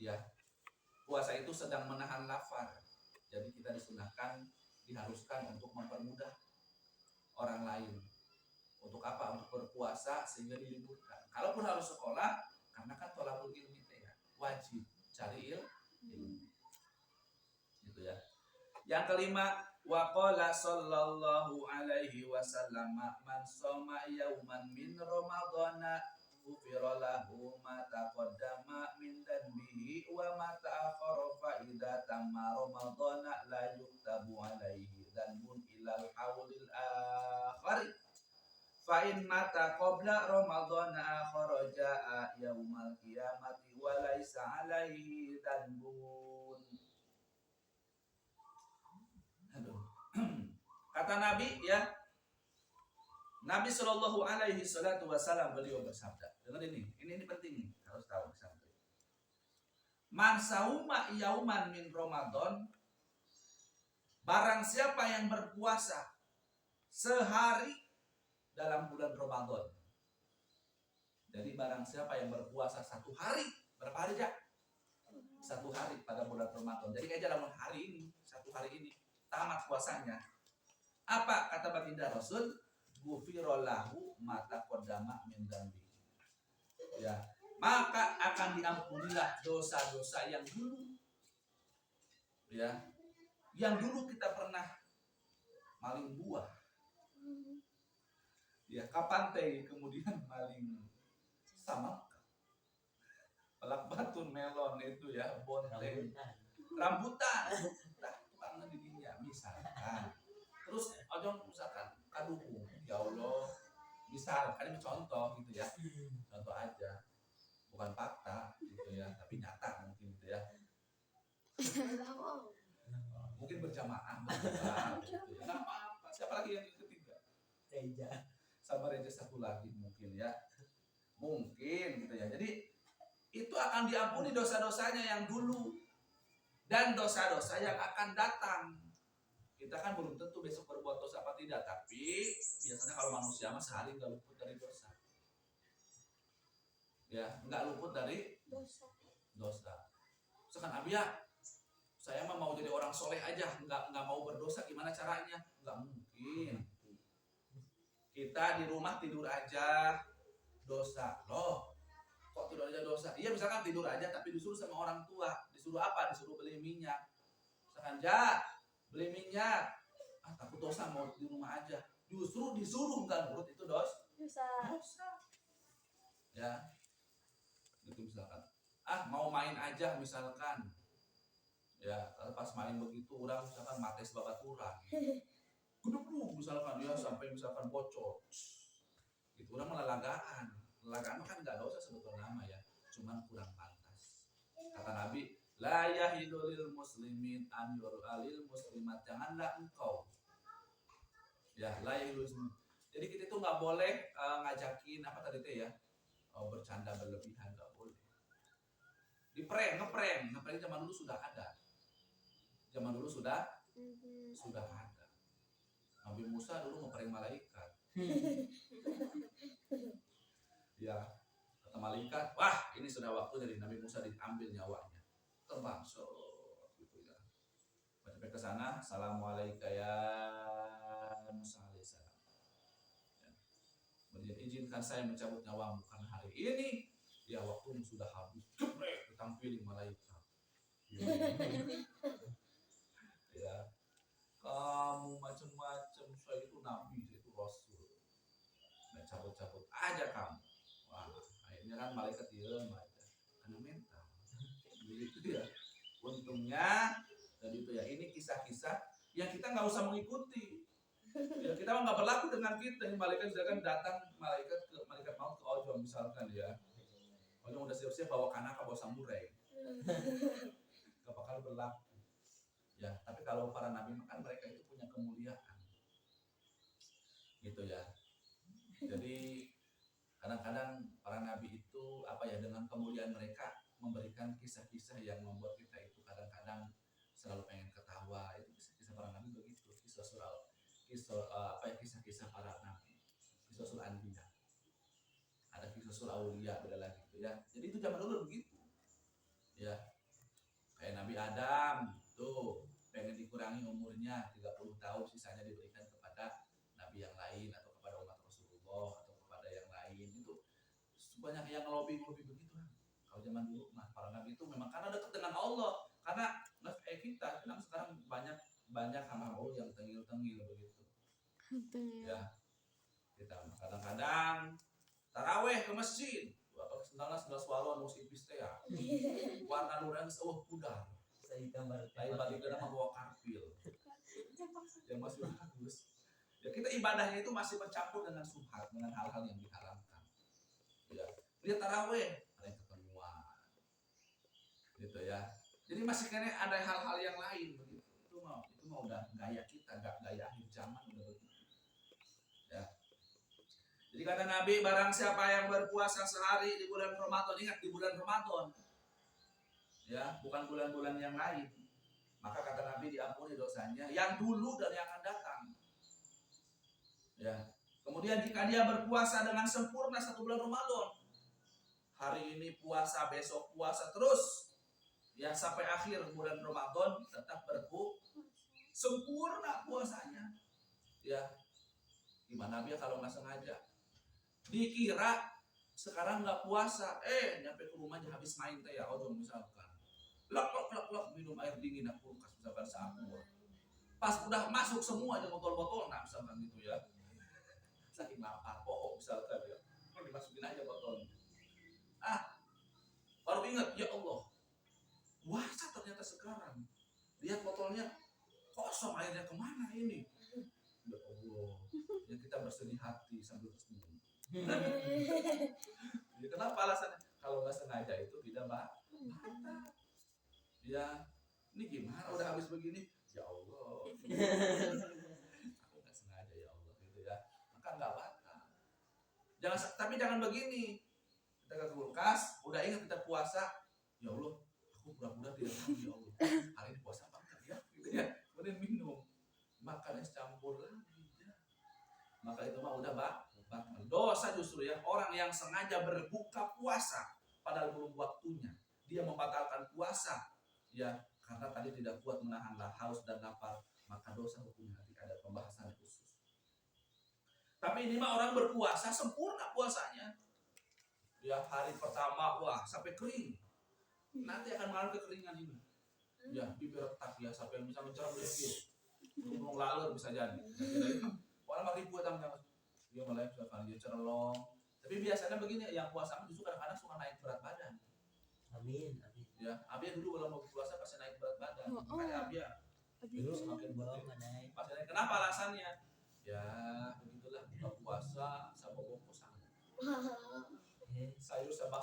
A: Ya, puasa itu sedang menahan lapar, jadi kita diharuskan untuk mempermudah orang lain. Untuk apa? Untuk berpuasa sehingga diliburkan. Kalaupun harus sekolah, karena kan tolabul ilmi ya, wajib cari ilmu. Gitu ya. Yang kelima, waqala sallallahu alaihi wasallam, man shoma yauman min ramadhana ghufira lahu ma taqaddama min dhanbihi wa ma ta'akhkhara fa idza tamma ramadhana la yuktabu alaihi dhanbun ilal haulil akhir. Fa in mata qabla ramadhana kharaja yaumal qiyamati wa laisa alaihi dhanbun. Aduh. Kata Nabi ya, Nabi Shallallahu Alaihi Wasallam beliau bersabda. Dengar ini penting nih, harus tahu bersabda. Man sauma yauman min Ramadan, barang siapa yang berpuasa sehari dalam bulan Ramadan. Jadi barang siapa yang berpuasa satu hari, berapa hari ya? Satu hari pada bulan Ramadan. Jadi kayak dalam hari ini, satu hari ini tamat puasanya. Apa kata baginda Rasul? Ghufira lahu ma taqaddama min dzambi. Ya, maka akan diampunilah dosa-dosa yang dulu. Ya. Yang dulu kita pernah maling buah. Ya, kapan teh kemudian maling sama pelak batu melon itu ya, bonteng, rambutan. Nah, tukang didinya misalkan. Terus ojong misalkan kadukung, ya Allah, misalkan ini contoh gitu ya, contoh aja, bukan fakta gitu ya, tapi nyata mungkin gitu ya. Mungkin berjamaah, gitu ya. Nggak apa-apa. Siapa lagi yang ketiga? Reja. Sama Reja satu lagi mungkin ya, mungkin gitu ya. Jadi itu akan diampuni dosa-dosanya yang dulu dan dosa-dosa yang akan datang. kita kan belum tentu besok berbuat dosa apa tidak, tapi biasanya kalau manusia mah sehari nggak luput dari dosa. Ya, nggak luput dari
B: Dosa.
A: Misalkan Abi ya, saya mah mau jadi orang soleh aja, nggak mau berdosa, gimana caranya? Nggak mungkin. Kita di rumah tidur aja dosa loh. Kok tidur aja dosa? Iya, misalkan tidur aja tapi disuruh sama orang tua. Disuruh apa? Disuruh beli minyak. Misalkan beli minyak. Takut dosa, mau di rumah aja. Justru disuruh nggak nurut, itu dosa. Ya, itu misalkan. Mau main aja misalkan. Ya, pas main begitu orang misalkan mates babaturan. Gedebuk misalkan ya sampai misalkan bocor. Itu orang melalagaan. Lelagaan kan nggak dosa sebetulnya nama ya, cuman kurang pantas. Kata Nabi, la yahilul muslimin an yur'alil muslimat, janganlah engkau. Ya, la yahilul. Jadi kita itu nggak boleh ngajakin apa tadi teh ya, bercanda berlebihan, nggak boleh. Ngeprank zaman dulu sudah ada. Sudah ada. Nabi Musa dulu ngeprank malaikat. Ya, kata malaikat, wah ini sudah waktu dari Nabi Musa diambil nyawanya. Terbang gitu ya. Sampai ke sana, assalamualaikum ya Musa alaihissalam. Ya. Izinkan saya mencabut nyawamu karena hari ini ya waktumu sudah habis. Geprek ditampilin malaikat. Ya. Kamu macam-macam, saya itu nabi, saya itu rasul. Nah, cabut-cabut aja kamu. Wah, akhirnya kan malaikat diem aja. Karena mental. Begitu ya. Untungnya tadi itu ya, ini kisah-kisah yang kita nggak usah mengikuti. Ya, kita nggak berlaku dengan kita. Yang malaikat misalkan datang malaikat maut ke Ojong misalkan ya. Ojong udah siap-siap bawa kanaka, bawa samurai. Gak bakal berlaku. Ya, tapi kalau para nabi kan mereka itu punya kemuliaan. Gitu ya. Jadi kadang-kadang para nabi itu dengan kemuliaan mereka memberikan kisah-kisah yang membuat kita itu kadang-kadang selalu pengen ketawa. Itu kisah-kisah para nabi begitu, kisah-kisah para nabi, kisah sul anbiya. Ada kisah sul auliya, beda lagi gitu ya. Jadi itu zaman dulu begitu. Ya. Kayak Nabi Adam tuh pengen dikurangi umurnya 30 tahun, sisanya diberikan kepada nabi yang lain atau kepada umat Rasulullah atau kepada yang lain. Itu banyak yang lobby begitu kan. Kalau zaman dulu para nabi itu memang karena dekat dengan Allah, karena kita sekarang banyak hamba Allah yang tengil-tengil begitu. Ya, kita kadang-kadang taraweh ke masjid, sendal swallow musik piste ya. Warna lurang pudar. Saya gambar lain balik nama bawa karpil. Yang masih bagus. Ya, kita ibadahnya itu masih bercampur dengan subhat, dengan hal-hal yang diharamkan. Ya, dia taraweh, ada yang ketemuan. Gitu ya. Jadi masih kayaknya ada hal-hal yang lain begitu. Itu mau udah gaya kita, gaya akhir zaman udah begitu. Ya. Jadi kata Nabi, barang siapa yang berpuasa sehari di bulan Ramadan, ingat di bulan Ramadan. Ya, bukan bulan-bulan yang lain. Maka kata Nabi diampuni dosanya yang dulu dan yang akan datang. Ya. Kemudian jika dia berpuasa dengan sempurna 1 bulan Ramadan, hari ini puasa, besok puasa terus, ya sampai akhir bulan Ramadan tetap sempurna puasanya. Ya, gimana dia kalau nggak sengaja? Dikira sekarang nggak puasa, nyampe ke rumahnya habis main teh ya, misalkan. Lok minum air dingin dan kulkas misalkan seakur. Pas udah masuk semua aja botol-botol, nah misalkan gitu ya. Saking lapar, misalkan ya. Dimasukin aja botolnya. Baru ingat, ya Allah. Puasa ternyata sekarang. Lihat botolnya kosong, airnya kemana ini? Ya Allah. Ya kita bersedih hati sambil tersenyum. Ya, kenapa alasannya? Kalau nggak sengaja itu tidak batal. Ya, ini gimana udah habis begini? Ya Allah. Aku nggak sengaja ya Allah gitu ya. Maka nggak batal. Tapi jangan begini. Kita ke kulkas, udah ingat kita puasa. Ya Allah, aku pura-pura tidak tahu ya Allah. Hari ini puasa apa enggak ya? Gitu ya. Kemudian minum. makan es campur lagi ya. Maka itu mah udah batal. Dosa justru ya orang yang sengaja berbuka puasa padahal belum waktunya. Dia membatalkan puasa ya karena tadi tidak kuat menahan haus dan lapar, maka dosa hukumnya nanti ada pembahasan khusus. Tapi ini mah orang berpuasa sempurna puasanya. Ya hari pertama wah sampai kering. Nanti akan mengalami kekeringan ini. Ya bibir retak ya sampai bisa mencerah bibir. Ngomong lalur bisa jadi. Orang makin kuat namanya. Dia mulai misalkan dia cerelong. Tapi biasanya begini yang puasa justru kadang-kadang suka naik berat badan.
C: Amin.
A: Ya, Abia dulu kalau mau puasa pasti naik berat badan. Makanya Abia
C: Dulu semakin bawah naik.
A: pasti naik. Kenapa alasannya? Ya begitulah buka puasa sama bungkus sama. Sayur sama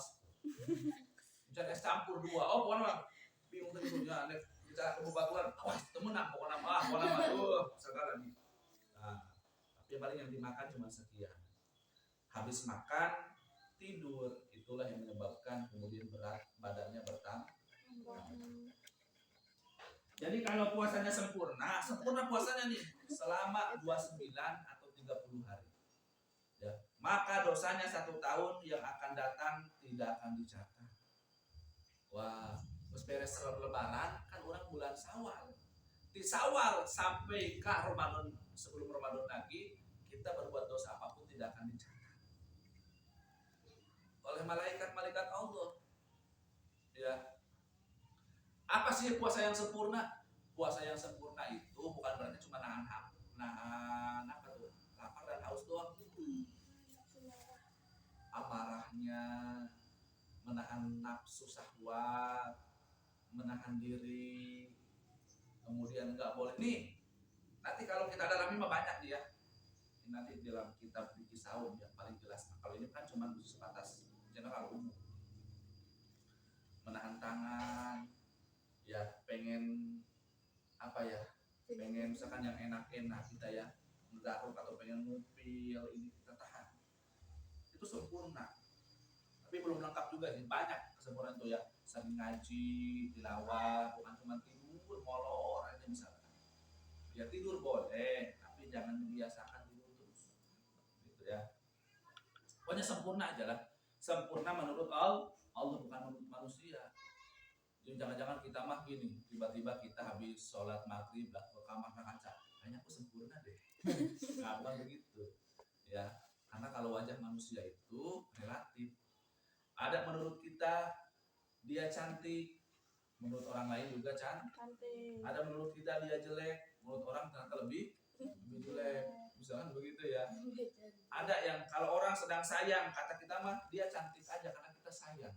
A: misalnya es campur 2. Oh pokoknya bingung tadi punya kita kebubatuan. Wah temenan pokoknya sekarang nih. Nah, tapi paling yang dimakan cuma sekian. Habis makan tidur itulah yang menyebabkan kemudian berat badannya bertambah. Jadi kalau puasanya sempurna puasanya nih selama 29 atau 30 hari. Ya, maka dosanya 1 tahun yang akan datang tidak akan dicatat. Wah, terus beres lebaran kan orang bulan Syawal. Di Syawal sampai ke Ramadan, sebelum Ramadan lagi kita berbuat dosa apapun tidak akan dicatat oleh malaikat Allah. Ya. Apa sih puasa yang sempurna? Puasa yang sempurna itu bukan berarti cuma nahan apa tuh? Lapar dan haus doang. Amarahnya, menahan nafsu syahwat, menahan diri, kemudian nggak boleh nih. Nanti kalau kita dalami mah banyak dia. Ini nanti dalam kitab Fikih Saum yang paling jelas. Nah, kalau ini kan cuma sebatas general umum. Menahan tangan, ya pengen apa ya? Pengen misalkan yang enak-enak kita ya, ngegaruk atau pengen ngupil, ini kita tahan. Itu sempurna. Tapi belum lengkap juga sih, banyak kesempurnaan itu ya. Sering ngaji, tilawah, bukan cuma tidur, molor aja misalkan. Ya tidur boleh, tapi jangan membiasakan tidur terus. Gitu ya. Pokoknya sempurna aja lah. Sempurna menurut Allah bukan menurut manusia. Jadi jangan-jangan kita mah gini, tiba-tiba kita habis sholat maghrib lah ke kamar kaca, kayaknya aku sempurna deh. Nah, bukan begitu. Ya, karena kalau wajah manusia itu relatif. Ada menurut kita dia cantik, menurut orang lain juga cantik. Ada menurut kita dia jelek, menurut orang ternyata lebih jelek. Misalkan begitu ya. Ada yang kalau orang sedang sayang, kata kita mah dia cantik aja karena kita sayang.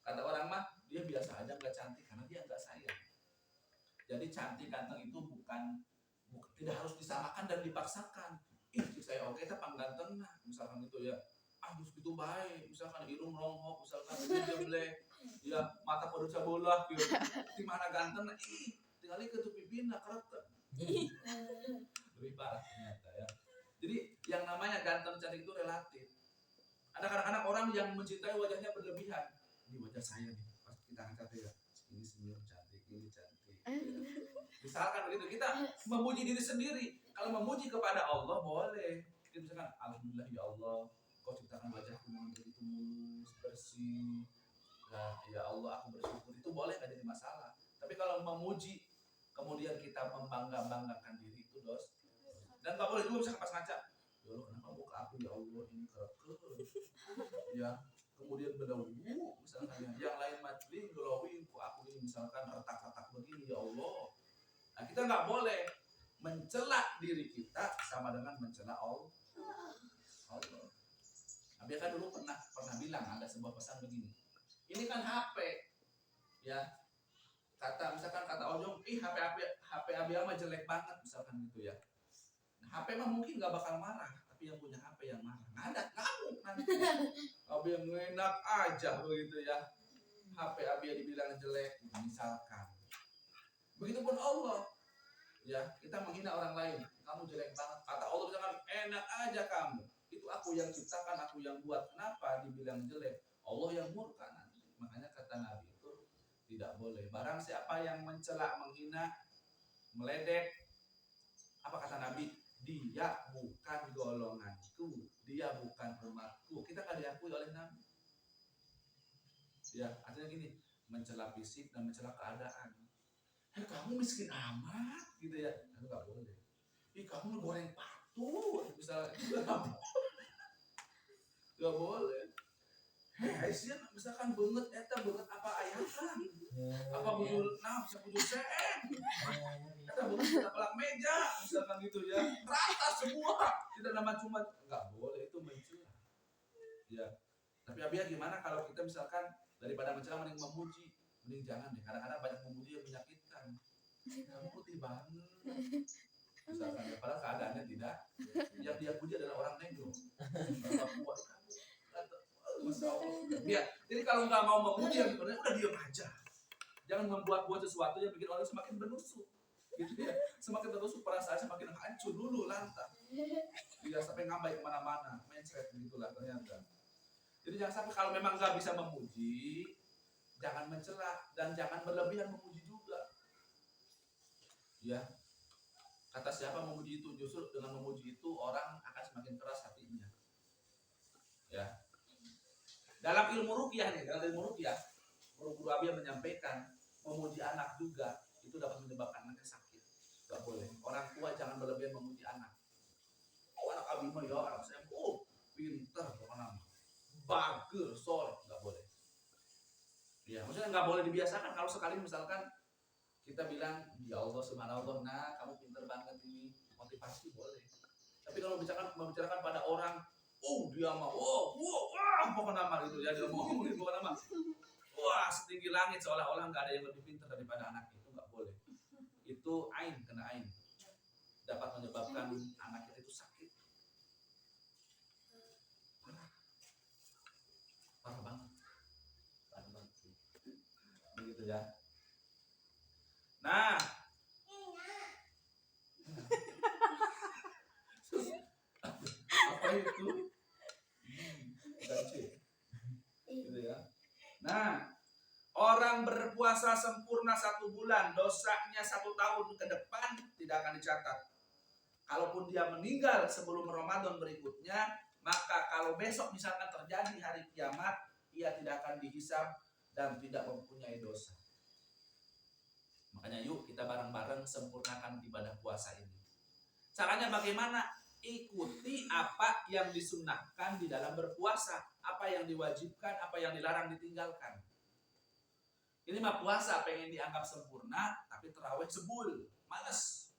A: Kata orang mah dia biasa aja nggak cantik karena dia nggak sayang. Jadi cantik ganteng itu bukan tidak harus disamakan dan dipaksakan. Saya oke kita pangganteng nah misalkan itu ya. Aduh gitu baik, misalkan hidung ronghok, misalkan jeblek, ya mata pada cabolah gitu. Di mana ganteng nah tinggal ke tuh pipina kereta. Lebih parah ternyata ya. Jadi yang namanya ganteng cantik itu relatif. Ada kadang-kadang orang yang mencintai wajahnya berlebihan. Ini wajah saya nih, pas kita angkat ya, ini senyum cantik, ini cantik. Ya. Misalkan begitu, kita memuji diri sendiri. Kalau memuji kepada Allah boleh. Kita misalkan, alhamdulillah ya Allah, Kau ciptakan wajahku dengan begitu mulus, bersih. Nah, ya Allah aku bersyukur, itu boleh, gak jadi masalah. Tapi kalau memuji, kemudian kita membanggakan diri itu dosa. Dan gak boleh juga misalkan pas ngaca, ya Allah kenapa muka aku ya Allah ini kerek. Ya. Kemudian berdauh, misalkan yang lain matling, glowing, aku ini misalkan retak-retak begini ya Allah. Nah kita nggak boleh mencela diri kita sama dengan mencela Allah. Nabi kan dulu pernah bilang ada sebuah pesan begini. Ini kan HP, ya misalkan kata Ojong, HP Abi mah jelek banget misalkan gitu ya. Nah, HP mah mungkin nggak bakal marah. Yang punya HP yang marah, ada ngamuk nanti. Abi yang enak aja begitu ya. HP Abi yang dibilang jelek, misalkan. Begitupun Allah, ya kita menghina orang lain, kamu jelek banget. Kata Allah misalkan enak aja kamu. Itu aku yang ciptakan, aku yang buat. Kenapa dibilang jelek? Allah yang murka nanti. Makanya kata Nabi itu tidak boleh. Barang siapa yang mencela, menghina, meledek, Apa kata Nabi? Dia bukan golonganku, dia bukan umatku. Kita kan diakui oleh Nabi. Ya, artinya gini, mencela fisik dan mencela keadaan. Kamu miskin amat, gitu ya. Itu nggak boleh. Kamu goreng patuh, misalnya itu nggak boleh. Hasil misalkan banget apa ayatan, apa budul bisa budul sen, kita banget pelak meja, misalkan gitu ya, rata semua, tidak nama cuma nggak boleh, itu mencela. Ya, tapi Abia gimana kalau kita misalkan daripada mencela mending memuji, mending jangan deh. Kadang-kadang banyak memuji yang menyakitkan. Kamu putih banget, misalkan ya, padahal keadaannya tidak. Yang dia puji adalah orang negro, Papua. Ya, jadi kalau nggak mau memuji yang sebenarnya udah diam aja. Jangan membuat-buat sesuatu yang bikin orang semakin menusuk, gitu ya. Semakin menusuk perasaan semakin hancur dulu lantas. Ya sampai ngambai kemana-mana, mindset begitulah ternyata. Jadi jangan sampai kalau memang nggak bisa memuji, jangan mencela dan jangan berlebihan memuji juga. Ya, kata siapa memuji itu, justru dengan memuji itu orang akan semakin keras hatinya. Ya. Dalam ilmu ruqyah nih, dalam ilmu ruqyah, guru-guru Abia menyampaikan memuji anak juga itu dapat menyebabkan anaknya sakit. Gak boleh. Orang tua jangan berlebihan memuji anak. Anak Abi mah ya, anak saya, pintar, pokoknya bagus, soleh, gak boleh. Ya, maksudnya gak boleh dibiasakan. Kalau sekali misalkan kita bilang, ya Allah subhanallah, nah kamu pintar banget ini, motivasi boleh. Tapi kalau membicarakan pada orang, dia mah, pokoknya nama gitu ya, dia ngomong gitu pokoknya nama. Wah, setinggi langit seolah-olah nggak ada yang lebih pintar daripada anak itu, nggak boleh. Itu ain, kena ain. Dapat menyebabkan anak itu sakit. Parah banget. Begitu ya. Nah, apa itu? Gitu ya. Nah, orang berpuasa sempurna 1 bulan, dosanya 1 tahun ke depan tidak akan dicatat. Kalaupun dia meninggal sebelum Ramadan berikutnya, maka kalau besok misalkan terjadi hari kiamat, ia tidak akan dihisab dan tidak mempunyai dosa. Makanya yuk kita bareng-bareng sempurnakan ibadah puasa ini. Caranya bagaimana? Ikuti apa yang disunnahkan di dalam berpuasa, apa yang diwajibkan, apa yang dilarang ditinggalkan. Ini mah puasa pengen dianggap sempurna, tapi terawih sebul, males.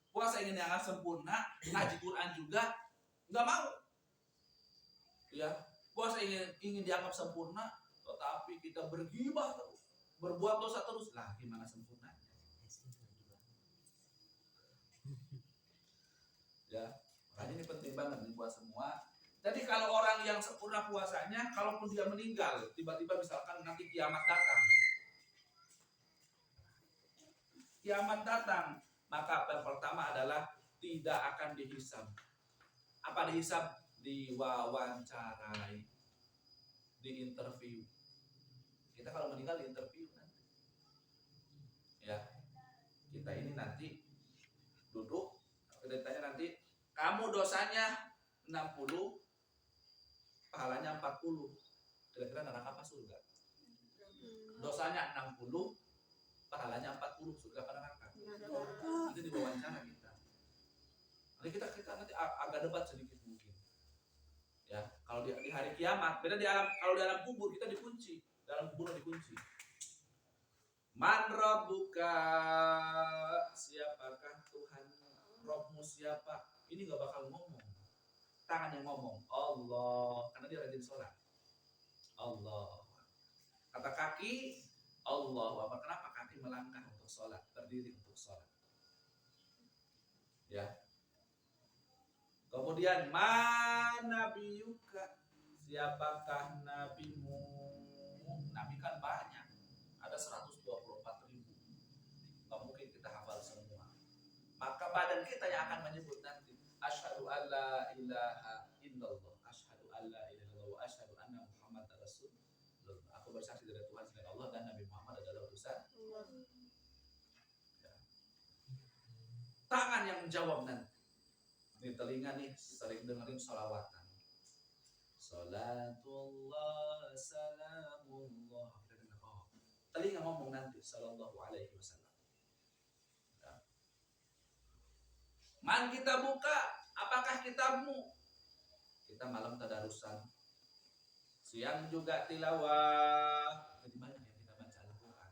A: Puasa ingin dianggap sempurna, ngaji Quran juga nggak mau. Ya, puasa ingin dianggap sempurna, tetapi kita bergibah terus, berbuat dosa terus, lah gimana sempurnanya? Ya, makanya ini penting banget nih buat semua. Jadi kalau orang yang sempurna puasanya, kalaupun dia meninggal, tiba-tiba misalkan nanti kiamat datang, maka yang pertama adalah tidak akan dihisab. Apa dihisab? Diwawancarai, diinterview. Kita kalau meninggal diinterview nanti. Ya, kita ini nanti duduk, kita ditanya nanti, kamu dosanya 60, pahalanya 40. Kira-kira neraka apa surga? Dosanya 60, pahalanya 40, surga apa neraka? Itu diwawancara kita. Nanti kita nanti agak debat sedikit mungkin. Ya, kalau di hari kiamat, beda kalau di alam kubur kita dikunci, dalam kubur dikunci. Man rabbuka, siapakah Tuhan? Robmu siapa? Ini gak bakal ngomong. Tangan yang ngomong, Allah, karena dia rajin sholat. Allah. Kata kaki, Allah. Kenapa kaki melangkah untuk sholat, berdiri untuk sholat? Ya. Kemudian mana nabiyuka, siapakah nabimu? Nabi kan banyak, ada 124.000. Gak mungkin kita hafal semua. Maka badan kita yang akan menyebut nanti, asyhadu alla ilaha illallah, asyhadu alla ilaha illallah, wa asyhadu anna Muhammadar Rasulullah. Aku bersaksi dari Tuhan selain Allah dan Nabi Muhammad adalah utusan. Ya. tangan yang menjawab nanti. Ini telinga nih sering dengerin sholawatan. Salatullah, salamullah. Oh, telinga ngomong nanti sallallahu alaihi wasallam. Ya. Man kita buka, apakah kitabmu? Kita malam tadarusan. Siang juga tilawah. Jadi banyak yang kita baca Al-Quran.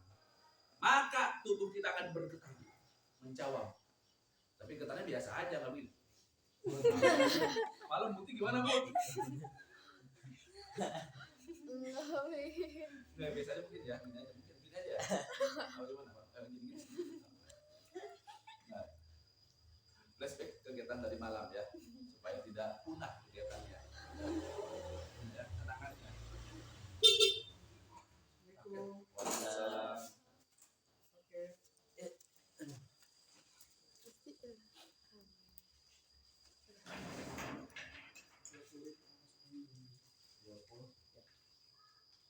A: Maka tubuh kita akan bergetar, menjawab. Tapi getarnya biasa aja, nggak begini. Malam putih gimana, Bu? Nggak, biasanya mungkin ya, gini aja. Oh, gimana, Pak? Gini. Nah, flashback kegiatan dari malam ya, supaya tidak punah kegiatannya. Ya, tenangannya. Waalaikumsalam.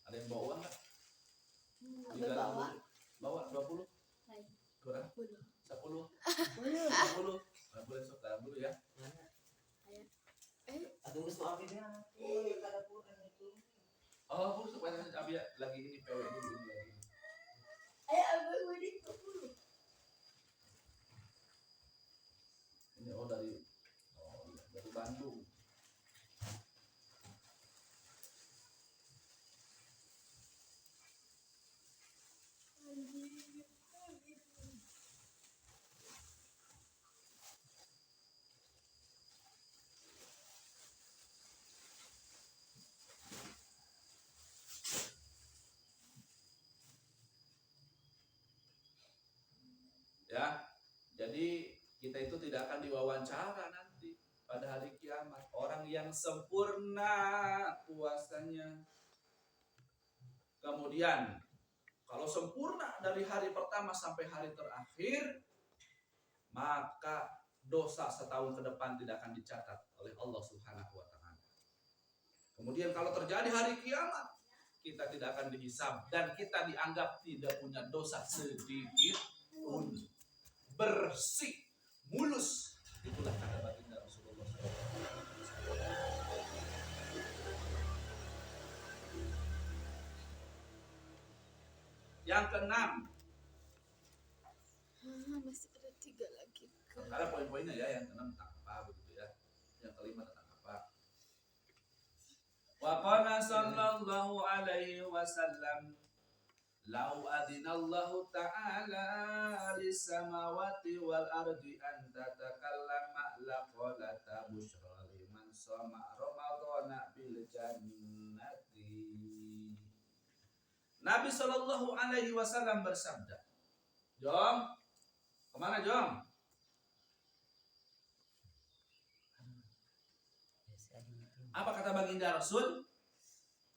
A: Ada yang bawa uang nggak?
B: Ada bawa.
A: Bawa 20?
B: Baik.
A: Kurang?
B: 10.
A: 10? 10? Nah, boleh sok dalam dulu ya.
C: Aduh, geus maafin kada pulang itu.
A: Oh, Bu, supaya Abi lagi ini PW dulu ini lagi.
B: Abang udah 10.
A: Ini dari Bandung. Ya, jadi kita itu tidak akan diwawancara nanti pada hari kiamat. Orang yang sempurna puasanya. Kemudian kalau sempurna dari hari pertama sampai hari terakhir, maka dosa setahun ke depan tidak akan dicatat oleh Allah Subhanahu wa taala. Kemudian kalau terjadi hari kiamat, kita tidak akan dihisab dan kita dianggap tidak punya dosa sedikit pun. Bersih, mulus. Itulah kata baginda Rasulullah SAW. Yang keenam,
B: Masih ada 3 lagi.
A: ada poin-poinnya ya. Yang keenam tentang apa begitu ya. Yang kelima tentang apa? Wa qala sallallahu alaihi wasallam, lau adinallahu ta'ala lissamawati wal ardi an tatakallama laqalata busyra liman sama ramadhana bil jannati. Nabi sallallahu alaihi wasallam bersabda, Jom, kemana Jom? Apa kata baginda Rasul?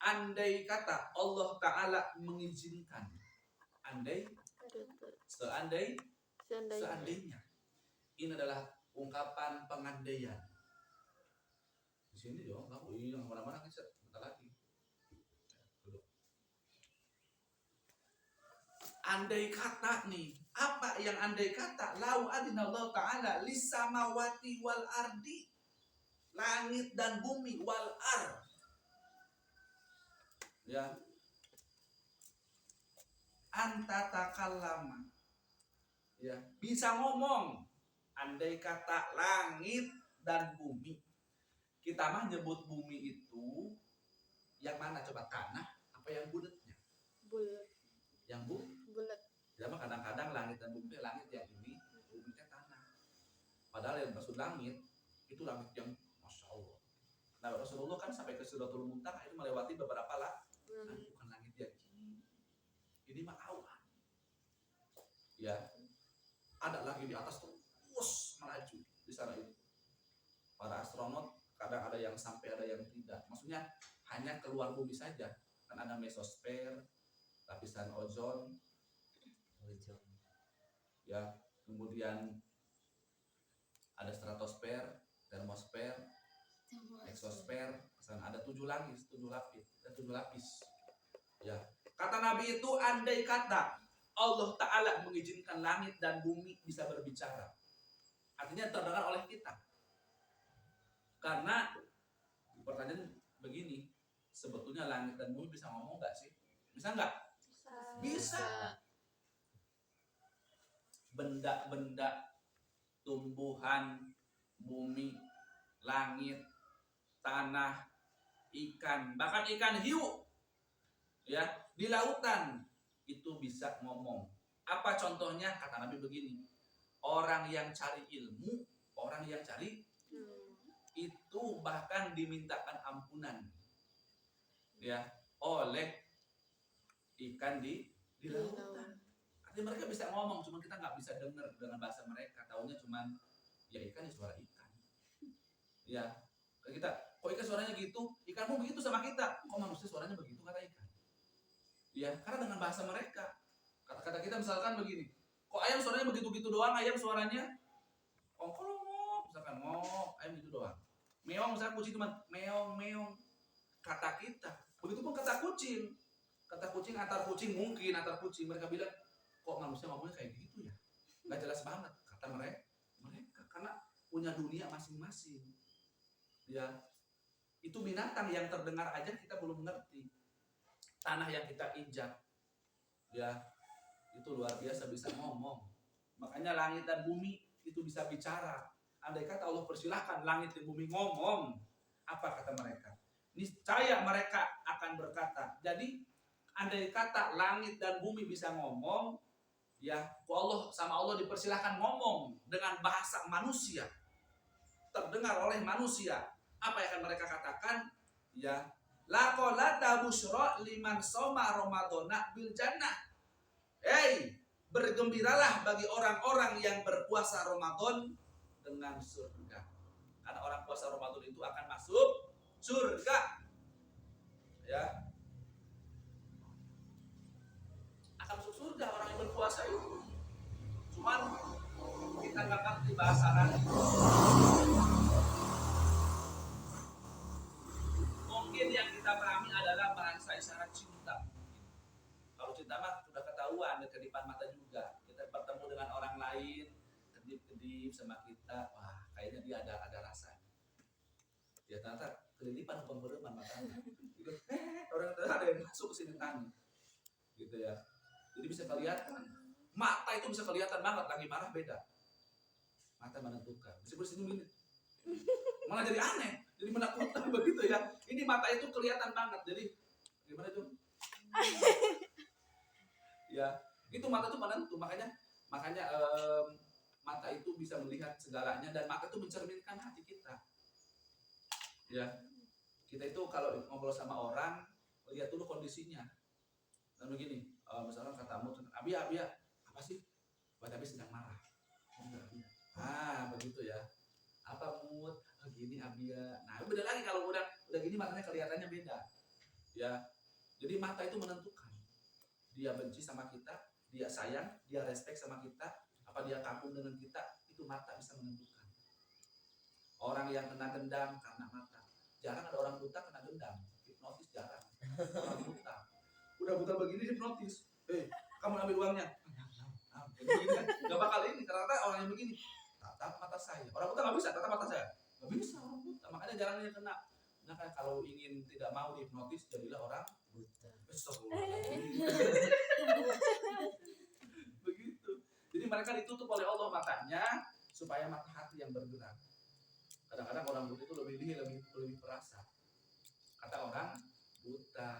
A: Andai kata Allah Ta'ala mengizinkan, seandainya, ini adalah ungkapan pengandaian. Di sini dong, kamu yang mana-mana kan sebentar lagi. Duduk. Andai kata nih, apa yang andai kata? Lau adinallahu Ta'ala lissamawati wal ardi, langit dan bumi, wal ard. Ya, anta takallama, ya, bisa ngomong. Andai kata langit dan bumi, kita mah nyebut bumi itu yang mana coba, tanah apa yang bulatnya?
B: Bulat.
A: Yang
B: Bulat.
A: ya, kadang-kadang langit dan bumi, langit yang ini, buminya tanah. Padahal yang maksud langit itu langit yang masya Allah. Nah, Rasulullah kan sampai ke Sidratul Muntaha itu melewati beberapa bukan langit yang ini mah awan. Ya, ada lagi di atas terus melaju di sana itu. Para astronot kadang ada yang sampai, ada yang tidak. Maksudnya hanya keluar bumi saja. Kan ada mesosfer, lapisan ozon, ya, kemudian ada stratosfer, termosfer, eksosfer. Sana ada 7 lapis. Ya, kata Nabi itu andai kata Allah Ta'ala mengizinkan langit dan bumi bisa berbicara, Artinya terdengar oleh kita. Karena pertanyaan begini, sebetulnya langit dan bumi bisa ngomong nggak sih? Bisa nggak? Bisa. Benda-benda, tumbuhan, bumi, langit, tanah, ikan, bahkan ikan hiu, ya, di lautan itu bisa ngomong. Apa contohnya? Kata Nabi begini, orang yang cari ilmu, orang yang cari itu bahkan dimintakan ampunan, ya, oleh ikan di lautan. Artinya mereka bisa ngomong, cuma kita nggak bisa dengar dengan bahasa mereka. Taunya cuma ya ikan, ya suara ikan. Ya, kita kok ikan suaranya gitu, ikan pun begitu sama kita. Kok manusia suaranya begitu, kata ikan. Ya, karena dengan bahasa mereka. Kata-kata kita misalkan begini, kok ayam suaranya begitu-gitu doang, ayam suaranya ongkolong, misalkan ngok, ayam gitu doang. Meong, misalkan kucing cuma meong, meong. Kata kita, begitu pun kata kucing. Kata kucing, antar kucing mungkin, antar kucing. Mereka bilang, kok manusia ngomongnya kayak gitu ya? Gak jelas banget, kata mereka. Karena punya dunia masing-masing. Ya, itu binatang yang terdengar aja kita belum ngerti. Tanah yang kita injak, ya, itu luar biasa bisa ngomong. Makanya langit dan bumi itu bisa bicara. Andai kata Allah persilahkan langit dan bumi ngomong, apa kata mereka? Niscaya mereka akan berkata. Jadi andai kata langit dan bumi bisa ngomong, ya, Allah sama Allah dipersilahkan ngomong dengan bahasa manusia, terdengar oleh manusia. Apa yang akan mereka katakan? Ya, laqolata busyra liman soma ramadhana bil jannah. Bergembiralah bagi orang-orang yang berpuasa Ramadan dengan surga. Karena orang puasa Ramadan itu akan masuk surga. Ya. Akan masuk surga orang yang berpuasa itu. Cuman kita nggak ngerti bahasa Arab. Mungkin yang kita pahami adalah bahasa isyarat cinta. Kalau cinta mah sudah ketahuan, ada kedipan mata juga. Kita bertemu dengan orang lain, kedip-kedip sama kita, wah kayaknya dia ada rasa. Ya ternyata kedipan pembereman matanya. Gitu. Orang ada yang masuk ke sini tanya. Gitu ya. Jadi bisa kelihatan. Mata itu bisa kelihatan banget, lagi marah beda. Mata menentukan. Bisa bersenyum ini. Malah jadi aneh, jadi menakutkan begitu ya. Ini mata itu kelihatan banget. Jadi gimana itu? Ya, itu mata itu menentu. Makanya mata itu bisa melihat segalanya dan mata itu mencerminkan hati kita. Ya, kita itu kalau ngobrol sama orang lihat dulu kondisinya. Dan begini, misalnya katamu, Abia, apa sih? Buat Abi sedang marah. Begitu ya. Apa mood? Gini Abia. Nah, beda lagi kalau udah gini matanya kelihatannya beda. Ya, jadi mata itu menentukan. Dia benci sama kita, dia sayang, dia respect sama kita, apa dia kagum dengan kita, itu mata bisa menentukan. Orang yang kena dendam karena mata. Jarang ada orang buta kena dendam. Hipnotis jarang. Orang buta. Udah buta begini hipnotis. Kamu ambil uangnya. Gak bakal ini, ternyata orang yang begini. Tatap mata saya. Orang buta gak bisa tatap mata saya. Gak bisa orang buta. Makanya jarang yang kena. Nah kan kalau ingin tidak mau dihipnotis, jadilah orang buta. Begitu. Jadi mereka ditutup oleh Allah matanya supaya mata hati yang bergerak. Kadang-kadang orang buta itu lebih perasa. Kata orang buta,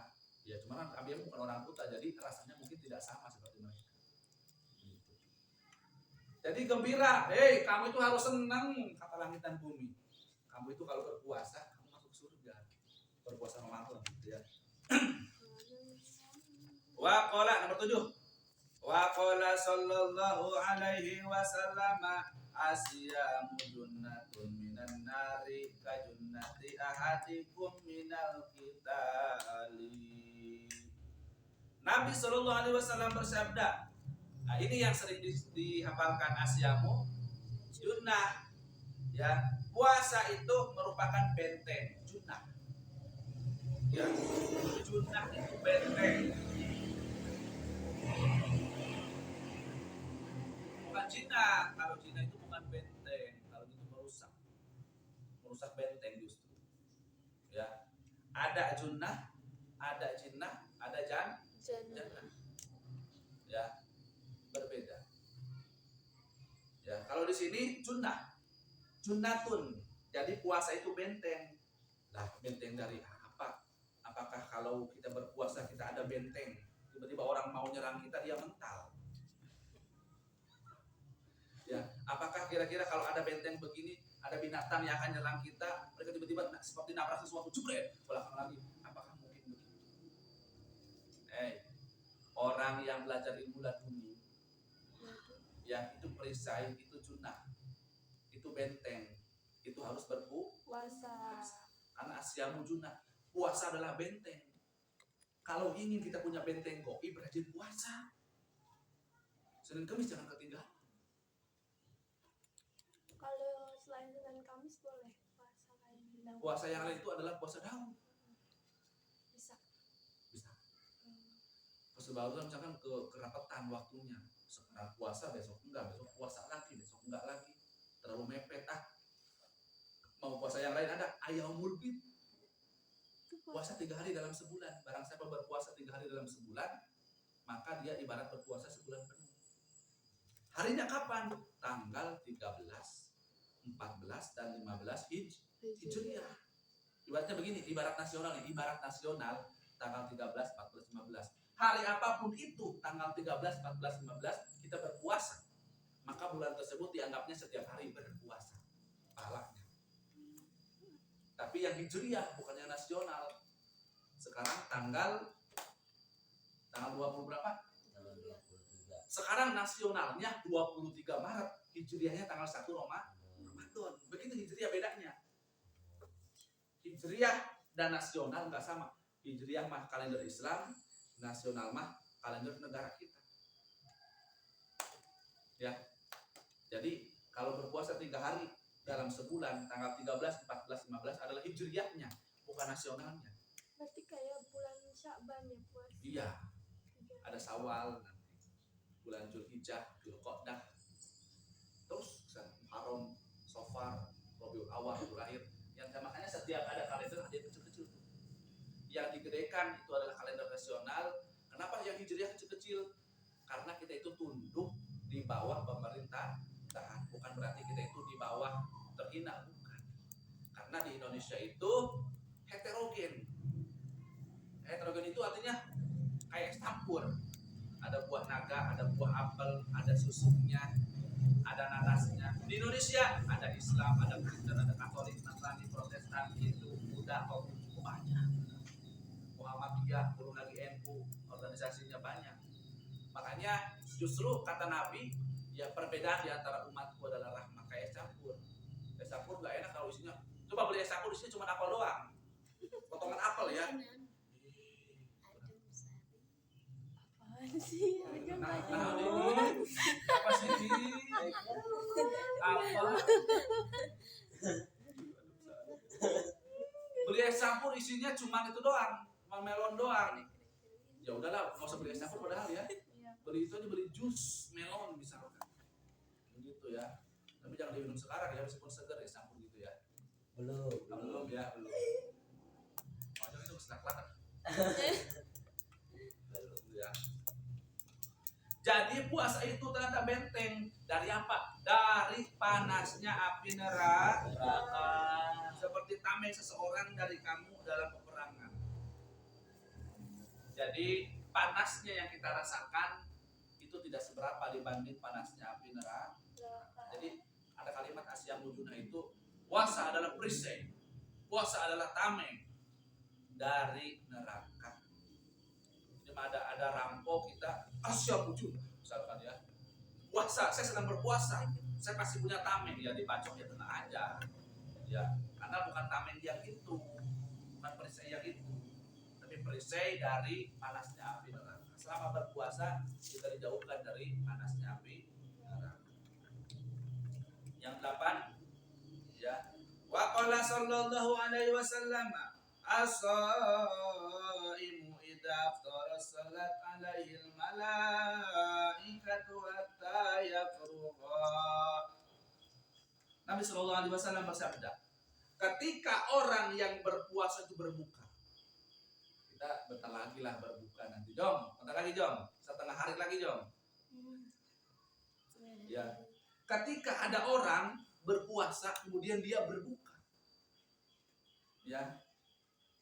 A: ya cuma kan Abi bukan orang buta, jadi rasanya mungkin tidak sama seperti mereka. Gitu. Jadi gembira, kamu itu harus senang, kata langit dan bumi. Kamu itu kalau berpuasa, kamu masuk surga. Berpuasa Ramadan, gitu ya. Wa qala nomor 7. Wa qala sallallahu alaihi wasallam asyamu junnatun minan nari ka junnati ahadikum minal qitali. Nabi sallallahu alaihi wasallam bersabda. Nah, ini yang sering dihafalkan asyamu junnah. Ya, puasa itu merupakan benteng, junnah. Ya, junnah itu benteng. Bukan Cina, kalau Cina itu bukan benteng. merusak benteng justru. Ya. Ada junnah, ada jinnah, ada jannah. Ya, berbeda. Ya, kalau di sini junnatun. Jadi puasa itu benteng. Lah, benteng dari apa? Apakah kalau kita berpuasa kita ada benteng? Tiba-tiba orang mau nyerang kita dia mental. Ya, apakah kira-kira kalau ada benteng begini, ada binatang yang akan nyerang kita, mereka tiba-tiba seperti nabrak sesuatu, jebret, belakang lagi. Apakah mungkin begitu? Orang yang belajar ilmu laduni, yang itu perisai, itu junnah, itu benteng, itu harus berpuasa. Karena asyamu junnah, puasa adalah benteng. Kalau ingin kita punya benteng goib, rajin puasa. Senin Kamis jangan ketinggalan.
B: Kalau selain Senin Kamis boleh puasa kayak bilang.
A: Puasa yang lain itu adalah puasa Daud.
B: Bisa.
A: Puasa Daud misalkan kerapatan waktunya. Sekarang puasa, besok enggak, besok puasa lagi, besok enggak lagi. Terlalu mepet Mau puasa yang lain ada Ayyamul Bid. Puasa 3 hari dalam sebulan. Barang siapa berpuasa 3 hari dalam sebulan, maka dia ibarat berpuasa sebulan penuh. Harinya kapan? Tanggal 13, 14, dan 15 Hijriah. Ibaratnya begini, ibarat nasional tanggal 13, 14, 15. Hari apapun itu, tanggal 13, 14, 15 kita berpuasa. Maka bulan tersebut dianggapnya setiap hari berpuasa. Pahalanya. Tapi yang Hijriah bukan yang nasional. Sekarang tanggal 20 berapa? Sekarang nasionalnya 23 Maret, Hijriahnya tanggal 1 Ramadan. Begitu Hijriah bedanya. Hijriah dan nasional nggak sama. Hijriah mah kalender Islam, nasional mah kalender negara kita. Ya. Jadi kalau berpuasa 3 hari dalam sebulan, tanggal 13, 14, 15 adalah Hijriahnya, bukan nasionalnya.
B: Berarti kayak bulan Sya'ban ya puasa.
A: Iya. Ada Syawal nanti. Bulan Zulhijjah, Dzulqa'dah. Terus Muharram, Safar, Rabiul Awal, Rabiul Akhir. Yang makanya setiap ada kalender ada yang kecil-kecil. Yang digedekan itu adalah kalender nasional. Kenapa yang Hijriah kecil-kecil? Karena kita itu tunduk di bawah pemerintah. Bukan berarti kita itu di bawah terhina, bukan. Karena di Indonesia itu heterogen. Heterogen itu artinya kayak campur. Ada buah naga, ada buah apel, ada susunya, ada nanasnya. Di Indonesia ada Islam, ada Kristen, ada Katolik, Nasrani, Protestan, Hindu, Buddha, Konghucu, banyak. Muhammadiyah, belum lagi NU, organisasinya banyak. Makanya justru kata Nabi, ya perbedaan di antara umatku adalah rahmat. Kayak campur. Es campur nggak enak kalau isinya. Coba beli es campur isinya cuma apel doang. Potongan apel ya.
B: Apaan sih? Aja
A: Nah,
B: nggak
A: ini
B: tahu.
A: apa sih ini? Apa? Beli es campur isinya cuma itu doang, cuma melon doang. Ya udahlah, nggak usah beli es campur padahal ya. Beli itu aja, beli jus melon misalkan. Begitu ya. Tapi jangan diminum sekarang ya, meskipun segar es campur gitu ya. Belum ya, belum. Oh, itu keselak-selak. Belum ya. Jadi puasa itu ternyata benteng dari apa? Dari panasnya api neraka. Seperti tameng seseorang dari kamu dalam peperangan. Jadi panasnya yang kita rasakan itu tidak seberapa dibanding panasnya api neraka. Jadi ada kalimat asyamu junnah itu, puasa adalah perisai, puasa adalah tameng dari neraka. Ada rampok kita asyamu junnah misalkan ya, puasa, saya sedang berpuasa, saya pasti punya tameng, ya dibacok ya tenang aja ya, karena bukan tameng yang itu, bukan perisai yang itu, tapi perisai dari panasnya api neraka. Selama berpuasa kita dijauhkan dari panasnya api neraka. Yang 8 ya, wa qala sallallahu alaihi wasallam as-shaimu idza aftara salat alaihi al-malaikatu hatta yafrugha. Nabi sallallahu alaihi wasallam bersabda, ketika orang yang berpuasa itu berbuka. Kita bentar lagi lah berbuka nanti, Jom. Bentar lagi, Jom. Setengah hari lagi, Jom. Ya. Ketika ada orang berpuasa kemudian dia berbuka. Ya.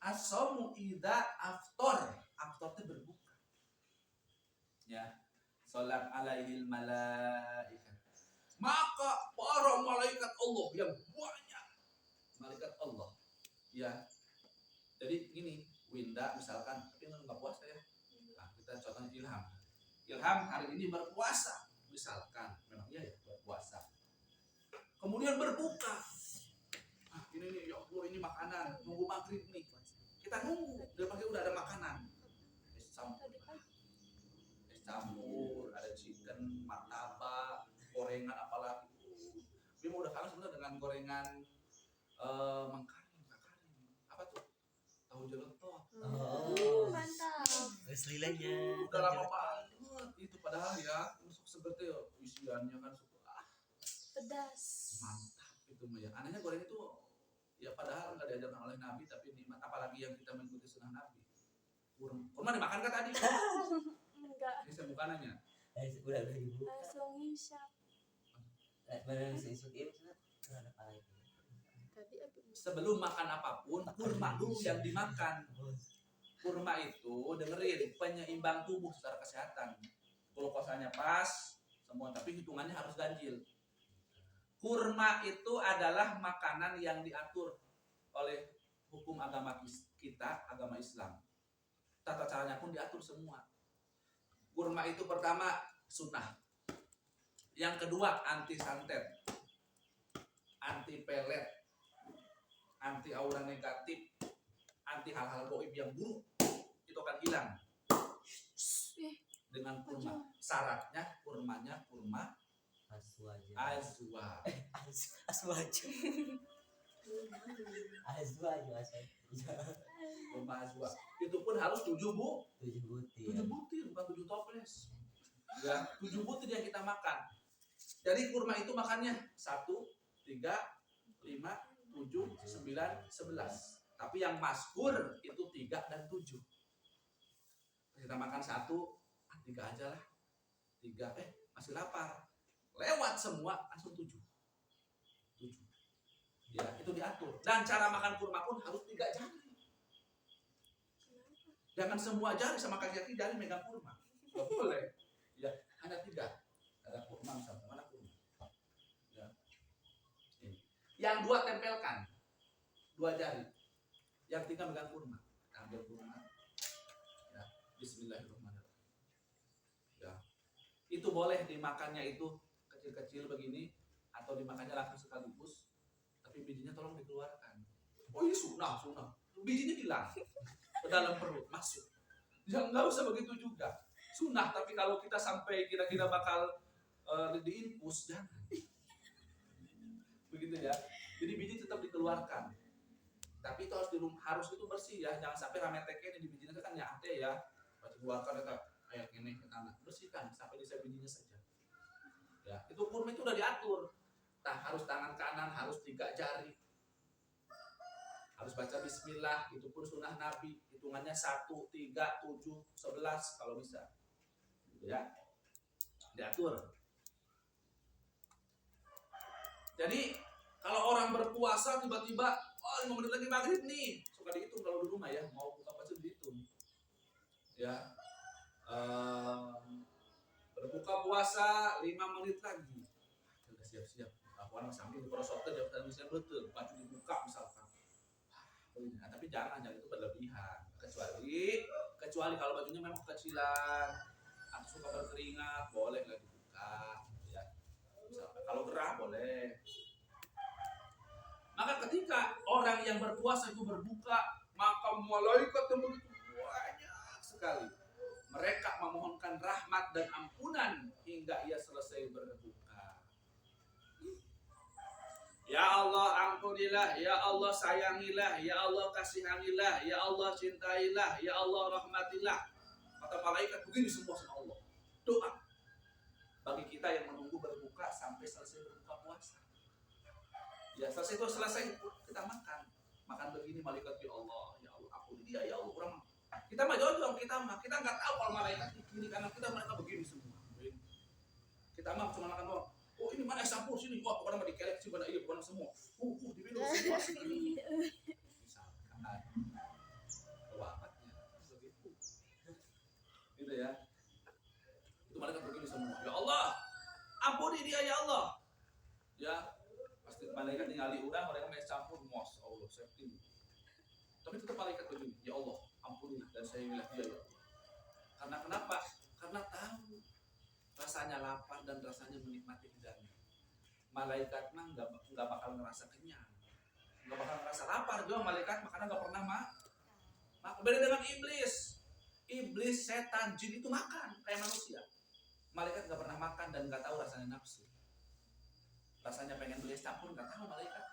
A: As-shaumu idza aftar. Aftar itu berbuka. Ya. Salat alaihil malaikat. Maka para malaikat Allah yang banyak, malaikat Allah, ya. Jadi gini, Winda misalkan, tapi nggak puasa ya. Nah, kita contohnya Ilham. Ilham hari ini berpuasa, misalkan, memang iya ya berpuasa. Kemudian berbuka. Ah, ini nih, ya Allah, ini makanan, nunggu maghrib nih. Kita nunggu, udah pagi udah ada makanan. Es campur, ada chicken, martabak, gorengan apalagi. Dia mau udah kangen sebenarnya dengan gorengan mangkaring. Apa tuh? Tahu jeletot.
B: Mantap.
C: Terus lilanya.
A: Udah lama banget itu padahal ya seperti isiannya kan
B: Pedas.
A: mantap itu mah ya. Anehnya goreng itu ya padahal nggak diajarkan oleh Nabi tapi nikmat, apalagi yang kita mengikuti sunnah Nabi. Kurma dimakan kan tadi?
B: Enggak.
A: Ini saya bukan nanya.
C: Udah ibu.
B: Langsung ngisap.
C: Benar sih itu ada apa lagi?
B: Tadi
A: Sebelum makan apapun, kurma dulu yang dimakan. Kurma itu dengerin penyeimbang tubuh secara kesehatan. Glukosanya pas semua, tapi hitungannya harus ganjil. Kurma itu adalah makanan yang diatur oleh hukum agama kita, agama Islam. Tata caranya pun diatur semua. Kurma itu pertama sunnah. Yang kedua anti santet, anti pelet, anti aura negatif, anti hal-hal gaib yang buruk. Itu akan hilang dengan kurma. Syaratnya kurmanya kurma
C: Aswaja.
A: azwa.
C: Aswaja.
A: Kurma azwa. Itu pun harus 7
C: Tujuh butir.
A: 7 butir bukan 7 toples. Ya, 7 butir yang kita makan. Jadi kurma itu makannya 1, 3, 5, 7, 9, 11. Tapi yang maskur itu 3 dan 7. Kita makan 1, 3 aja lah. 3, masih lapar. Lewat semua langsung 7. Ya, itu diatur. Dan cara makan kurma pun harus 3 jari. Jangan semua jari sama kaki jari megang kurma. Gak boleh. Ya, hanya 3. Ada kurma misalnya, mana kurma? Ya. Ini. Yang 2 tempelkan. 2 jari. Yang 3 megang kurma. Ambil kurma. Ya, bismillahirrahmanirrahim. Ya. Itu boleh dimakannya itu kecil-kecil begini atau dimakannya langsung sekaligus. Tapi bijinya tolong dikeluarkan. Oh ini sunnah. Bijinya hilang ke dalam perut, masuk. Jangan, nggak usah begitu juga. Sunnah, tapi kalau kita sampai kira-kira bakal diinfus, jangan. Begitu ya. Jadi biji tetap dikeluarkan. Tapi itu harus itu bersih ya. Jangan sampai rameteke di bijinya itu kan ya ate ya. Pas keluarkan itu kayak gini ke tanah. Bersihkan sampai di bijinya saja. Ya, itu kurma itu udah diatur. Harus tangan kanan, harus 3 jari. Harus baca bismillah, itu pun sunnah Nabi. Hitungannya 1, 3, 7, 11 kalau bisa. Gitu ya. Diatur. Jadi kalau orang berpuasa tiba-tiba 5 menit lagi maghrib nih, suka dihitung kalau di rumah ya, mau buka puasa dihitung. Ya. Berbuka puasa 5 menit lagi. Udah siap-siap. Aku sambil diprosotkan dan bisa betul, baju dibuka misalkan. Nah, tapi jangan itu berlebihan. Kecuali kalau bajunya memang kecilan atau suka berkeringat, boleh lah dibuka. Ya. Misalkan kalau gerah boleh. Maka ketika orang yang berpuasa itu berbuka, maka malaikat yang begitu banyak sekali. Mereka memohonkan rahmat dan ampunan hingga ia selesai berbuka. Ya Allah ampunilah, ya Allah sayangilah, ya Allah kasihanilah, ya Allah cintailah, ya Allah rahmatilah. Kata malaikat begini semua sama Allah. Doa bagi kita yang menunggu berbuka sampai selesai berbuka puasa. Ya selesai itu selesai kita makan begini malaikat ya Allah ampuni dia ya Allah kurang. Kita mah jauh kita nggak tahu kalau malaikat di kiri kanan kita mereka begini semua. Kita mah cuma makan doang. Oh ini mana sampur sini, wah pokoknya mau dikelek sih mana iya pokoknya semua. Diminum semua segini. Misalkan wafatnya begitu. Gitu ya. Itu malaikat begini semua. Ya Allah, ampuni dia ya Allah. Ya, pasti malaikat ningali urang mereka main campur mos Allah safety. Tapi tetap malaikat begini, ya Allah, ampuni dan sayangilah dia ya Allah. Karena kenapa? Karena tahu rasanya lapar dan rasanya menikmati hidangan. Malaikat mah nggak bakal ngerasa kenyang, nggak bakal ngerasa lapar juga malaikat, makanya nggak pernah makan. Beda dengan iblis, setan, jin itu makan kayak manusia. Malaikat nggak pernah makan dan nggak tahu rasanya nafsu. Rasanya pengen beli campur nggak tahu malaikat.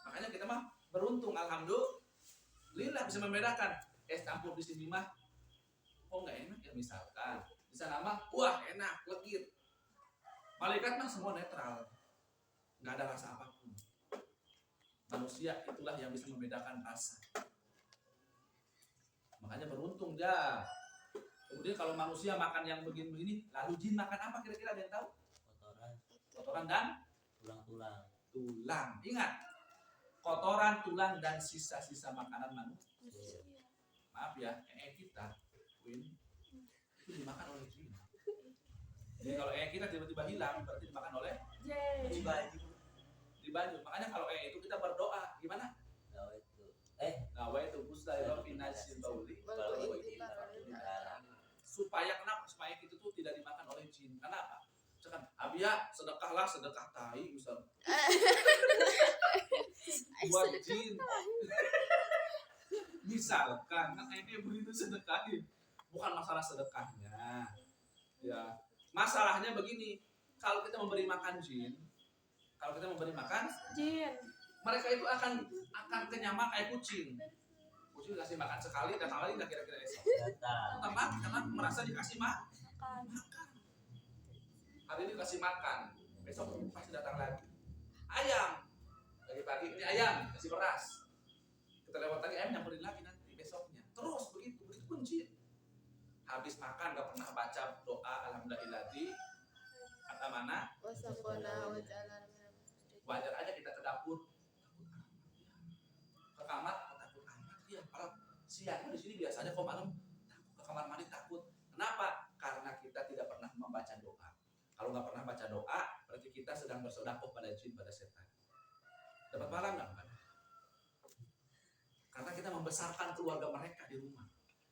A: Makanya kita mah beruntung, alhamdulillah bisa membedakan. Campur di sini mah, oh nggak enak ya misalkan. Di sana mah, wah enak, legit. Malaikat mah semua netral, nggak ada rasa apapun. Manusia itulah yang bisa membedakan rasa. Makanya beruntung ya. Kemudian kalau manusia makan yang begini-begini, lalu jin makan apa kira-kira ada yang tahu? Kotoran dan tulang. Ingat, kotoran, tulang dan sisa-sisa makanan manusia. Maaf ya, kita, itu dimakan oleh jin. Jadi kalau kita tiba-tiba hilang, berarti dimakan oleh di baju. Makanya kalau itu kita berdoa, gimana? Itu Bustairo finasil bauli. Supaya kenapa? Supaya itu tuh tidak dimakan oleh jin. Kenapa? Misalkan, Abia sedekahlah sedekah tai misalnya. Buat jin. Misalkan, kan ini begitu sedekahin. Bukan masalah sedekahnya. Ya, masalahnya begini. Kalau kita memberi makan jin, mereka itu akan kenyang kayak kucing. Kucing dikasih makan sekali, datang lagi nggak kira-kira esok. Karena merasa dikasih makan. Hari ini kasih makan, besok pasti datang lagi. Ayam, pagi-pagi ini ayam kasih beras. Kita lewat lagi ayam nyamperin lagi nanti besoknya. Terus begitu pun jin. Habis makan nggak pernah baca doa alhamdulillahilladzi atamana. Wajar aja kita ke dapur, ke kamar takut amat ya. Kalau siang di sini biasanya kok malam ke kamar mandi takut. Kenapa? Karena kita tidak pernah membaca doa. Kalau nggak pernah baca doa, berarti kita sedang bersedekah pada jin, pada setan. Dapat pahala nggak? Karena kita membesarkan keluarga mereka di rumah.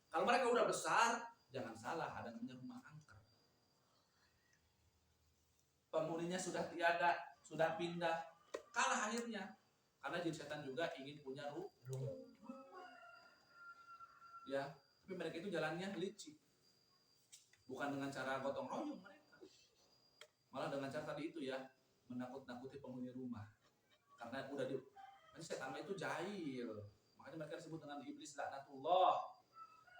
A: Kalau mereka udah besar, jangan salah, ada namanya rumah angker. Penghuninya sudah tiada, sudah pindah, kalah akhirnya. Karena jin setan juga ingin punya rumah. Ya, tapi mereka itu jalannya licik. Bukan dengan cara gotong royong mereka. Malah dengan cara tadi itu ya, menakut-nakuti penghuni rumah. Karena udah setan itu jahil. Makanya mereka disebut dengan iblis laknatullah.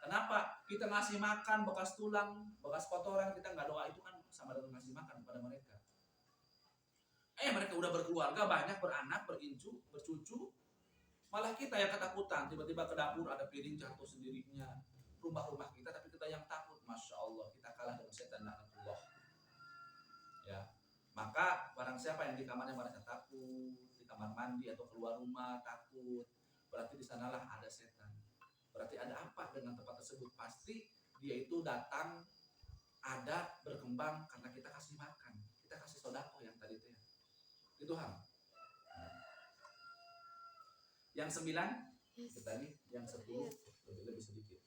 A: Kenapa? Kita ngasih makan bekas tulang, bekas kotoran, kita nggak doa, itu kan sama dengan ngasih makan kepada mereka. Mereka udah berkeluarga, banyak beranak, bercucu. Malah kita yang ketakutan, tiba-tiba ke dapur ada piring jatuh sendirinya. Rumah-rumah kita, tapi kita yang takut. Masya Allah, kita kalah dengan setan laknatullah. Ya, maka barang siapa yang di kamarnya merasa takut, di kamar mandi atau keluar rumah takut, berarti di sanalah ada setan. Berarti ada apa dengan tempat tersebut? Pasti dia itu datang, ada, berkembang karena kita kasih makan, kita kasih sodako yang tadi itu ya. Itu ham. Yang 9, kita nih yang 10 lebih sedikit.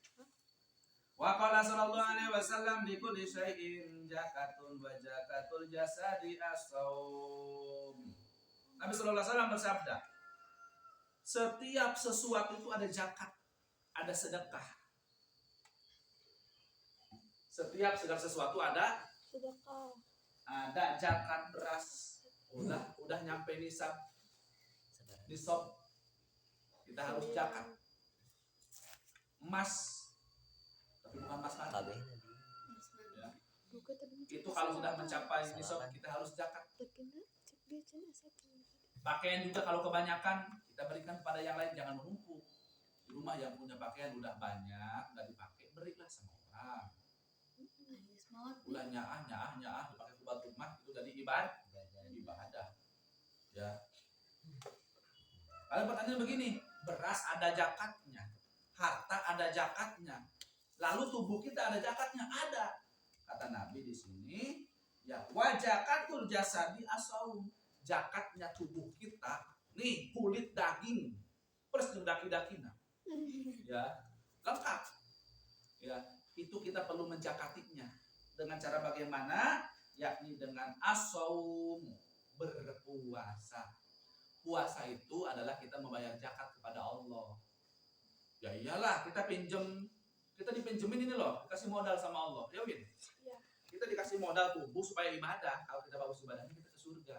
A: Wa qala sallallahu alaihi wasallam bi kulli syai'in zakatun wa zakatul jasadi as-shaum. Nabi sallallahu alaihi wasallam bersabda, setiap sesuatu itu ada zakat, ada sedekah. Setiap segala sesuatu ada
B: sedekah.
A: Ada zakat beras. Udah nyampe nisab. Kita harus zakat. Emas, tapi bukan emas mati. Ya. Itu kalau sudah mencapai nisab kita harus zakat. Pakaian juga kalau kebanyakan kita berikan kepada yang lain, jangan menumpuk. Di rumah yang punya pakaian udah banyak nggak dipakai, berilah sama orang. Ulah nyaah dipakai ke batu mah itu jadi ibadah. Ya. Kalian pertanyaan begini, beras ada zakatnya, harta ada zakatnya, lalu tubuh kita ada zakatnya? Ada. Kata Nabi di sini, ya wajakatul jasadi asaum, zakatnya tubuh kita, nih kulit daging, plus daki-dakina, ya lengkap. Ya, itu kita perlu menjakatinya dengan cara bagaimana? Yakni dengan asaum, berpuasa. Puasa itu adalah kita membayar zakat kepada Allah. Ya iyalah, kita dipinjemin ini loh, dikasih modal sama Allah. Ya Win?
B: Iya.
A: Kita dikasih modal tubuh supaya ibadah. Kalau kita bagus ibadahnya kita ke surga.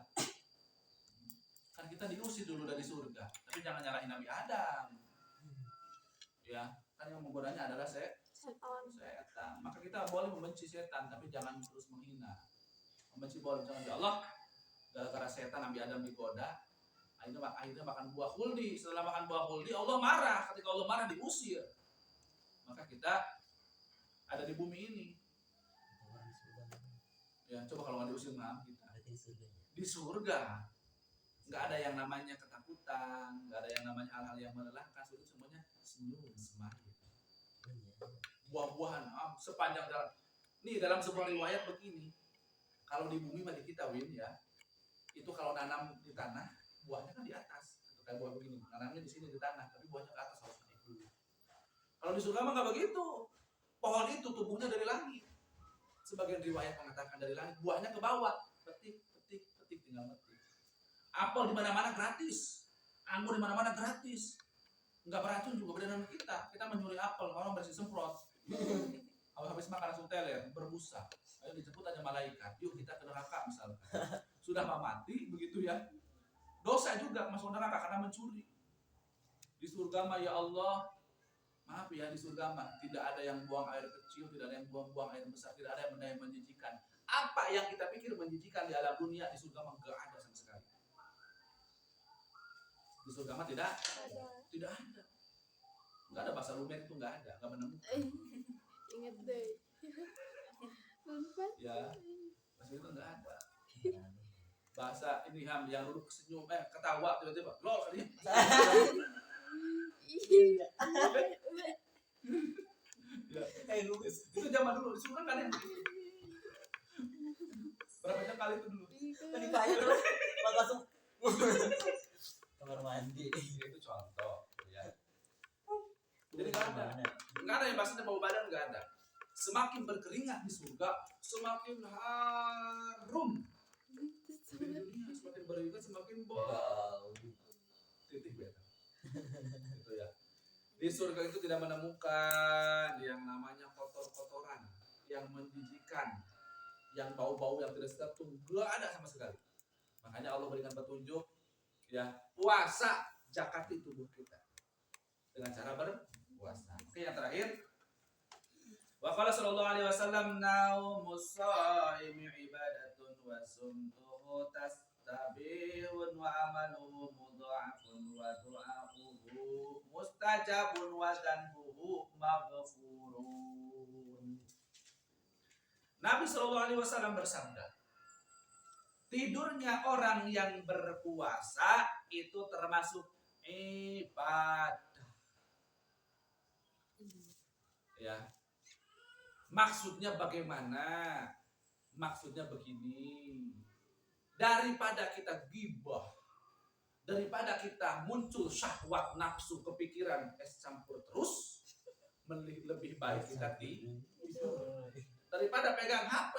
A: Kan kita diusir dulu dari surga. Tapi jangan nyalahin Nabi Adam. Ya, kan yang menggodanya adalah setan. Maka kita boleh membenci setan, tapi jangan terus menghina. Membenci boleh, jangan ya Allah. Gara-gara setan Nabi Adam digoda, akhirnya makan buah khuldi. Setelah makan buah khuldi, Allah marah. Ketika Allah marah, diusir. Maka kita ada di bumi ini. Ya, coba kalau nggak diusir maaf kita di surga. Nggak ada yang namanya ketakutan, nggak ada yang namanya hal-hal yang melelahkan. Surga semuanya senyum, semai. Buah-buahan sepanjang jalan. Nih dalam sebuah riwayat begini, kalau di bumi bagi kita Win ya, itu kalau nanam di tanah, buahnya kan di atas. Kayak buah begini, nanamnya di sini di tanah, tapi buahnya ke atas harus naik dulu. Kalau di surga mah nggak begitu. Pohon itu tumbuhnya dari langit. Sebagian riwayat mengatakan dari langit, buahnya ke bawah. Petik, tinggal petik. Apel di mana-mana gratis, anggur di mana-mana gratis. Nggak beracun juga badan kita. Kita mencuri apel, orang bersih semprot. Habis makan langsung teler, berbusa. Ayo dijemput aja malaikat. Yuk kita ke neraka misalkan. Sudah mati begitu ya. Dosa juga masuk neraka karena mencuri. Di surga mah ya Allah, maaf ya, di surga mah tidak ada yang buang air kecil, tidak ada yang buang air besar, tidak ada yang menjijikan. Apa yang kita pikir menjijikan di alam dunia, di surga mah enggak ada sama sekali. Di surga mah tidak ada. Enggak ada bahasa lumer itu, enggak ada, enggak menemukan.
B: Ingat deh.
A: Ya, bahasa itu enggak ada. Bahasa ini yang duduk senyum, ketawa tiba-tiba, lol tadi. Ya. Itu zaman dulu, di surga kan yang berapa kali itu dulu?
C: Tadi kayu terus langsung kamar mandi.
A: Itu contoh, ya. Jadi nggak ada yang bahasanya bau badan, nggak ada. Semakin berkeringat di surga, semakin harum. Di dunia semakin berkeringat semakin bau. Titik beda. Itu ya. Di surga itu tidak menemukan yang namanya kotor-kotoran, yang menjijikan, yang bau-bau yang tidak sedap tuh nggak ada sama sekali. Makanya Allah berikan petunjuk, ya puasa zakati tubuh kita dengan cara berpuasa. Oke, yang terakhir, wa qala sallallahu alaihi wasallam naumus shaimi ibadatun wa sumtuhu tastabihun wa amaluhu mudha'afun wa du'a'uhu mustajabun wa dhanbuhu maghfurun. Nabi sallallahu alaihi wasallam bersabda, tidurnya orang yang berpuasa itu termasuk ibadah. Ya. Maksudnya bagaimana? Maksudnya begini. Daripada kita gibah, daripada kita muncul syahwat nafsu kepikiran campur terus, lebih baik kita tidur. Daripada pegang HP,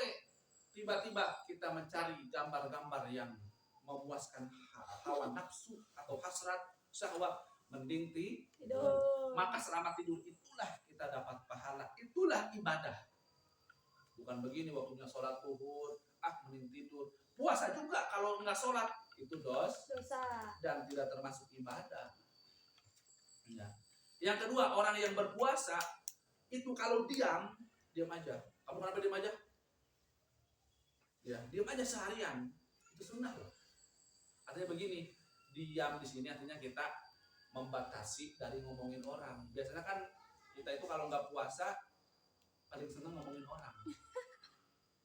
A: tiba-tiba kita mencari gambar-gambar yang memuaskan hawa nafsu atau hasrat syahwat, mending tidur. Maka selama tidur itulah kita dapat pahala, itulah ibadah. Bukan begini waktunya sholat zuhur, mending tidur. Puasa juga kalau nggak sholat itu dosa dan tidak termasuk ibadah. Ya. Yang kedua, orang yang berpuasa itu kalau diam aja. Kamu kenapa diam aja? Ya, diam aja seharian. Itu sunnah loh. Artinya begini, Diam di sini artinya kita membatasi dari ngomongin orang. Biasanya kan kita itu kalau nggak puasa paling seneng ngomongin orang.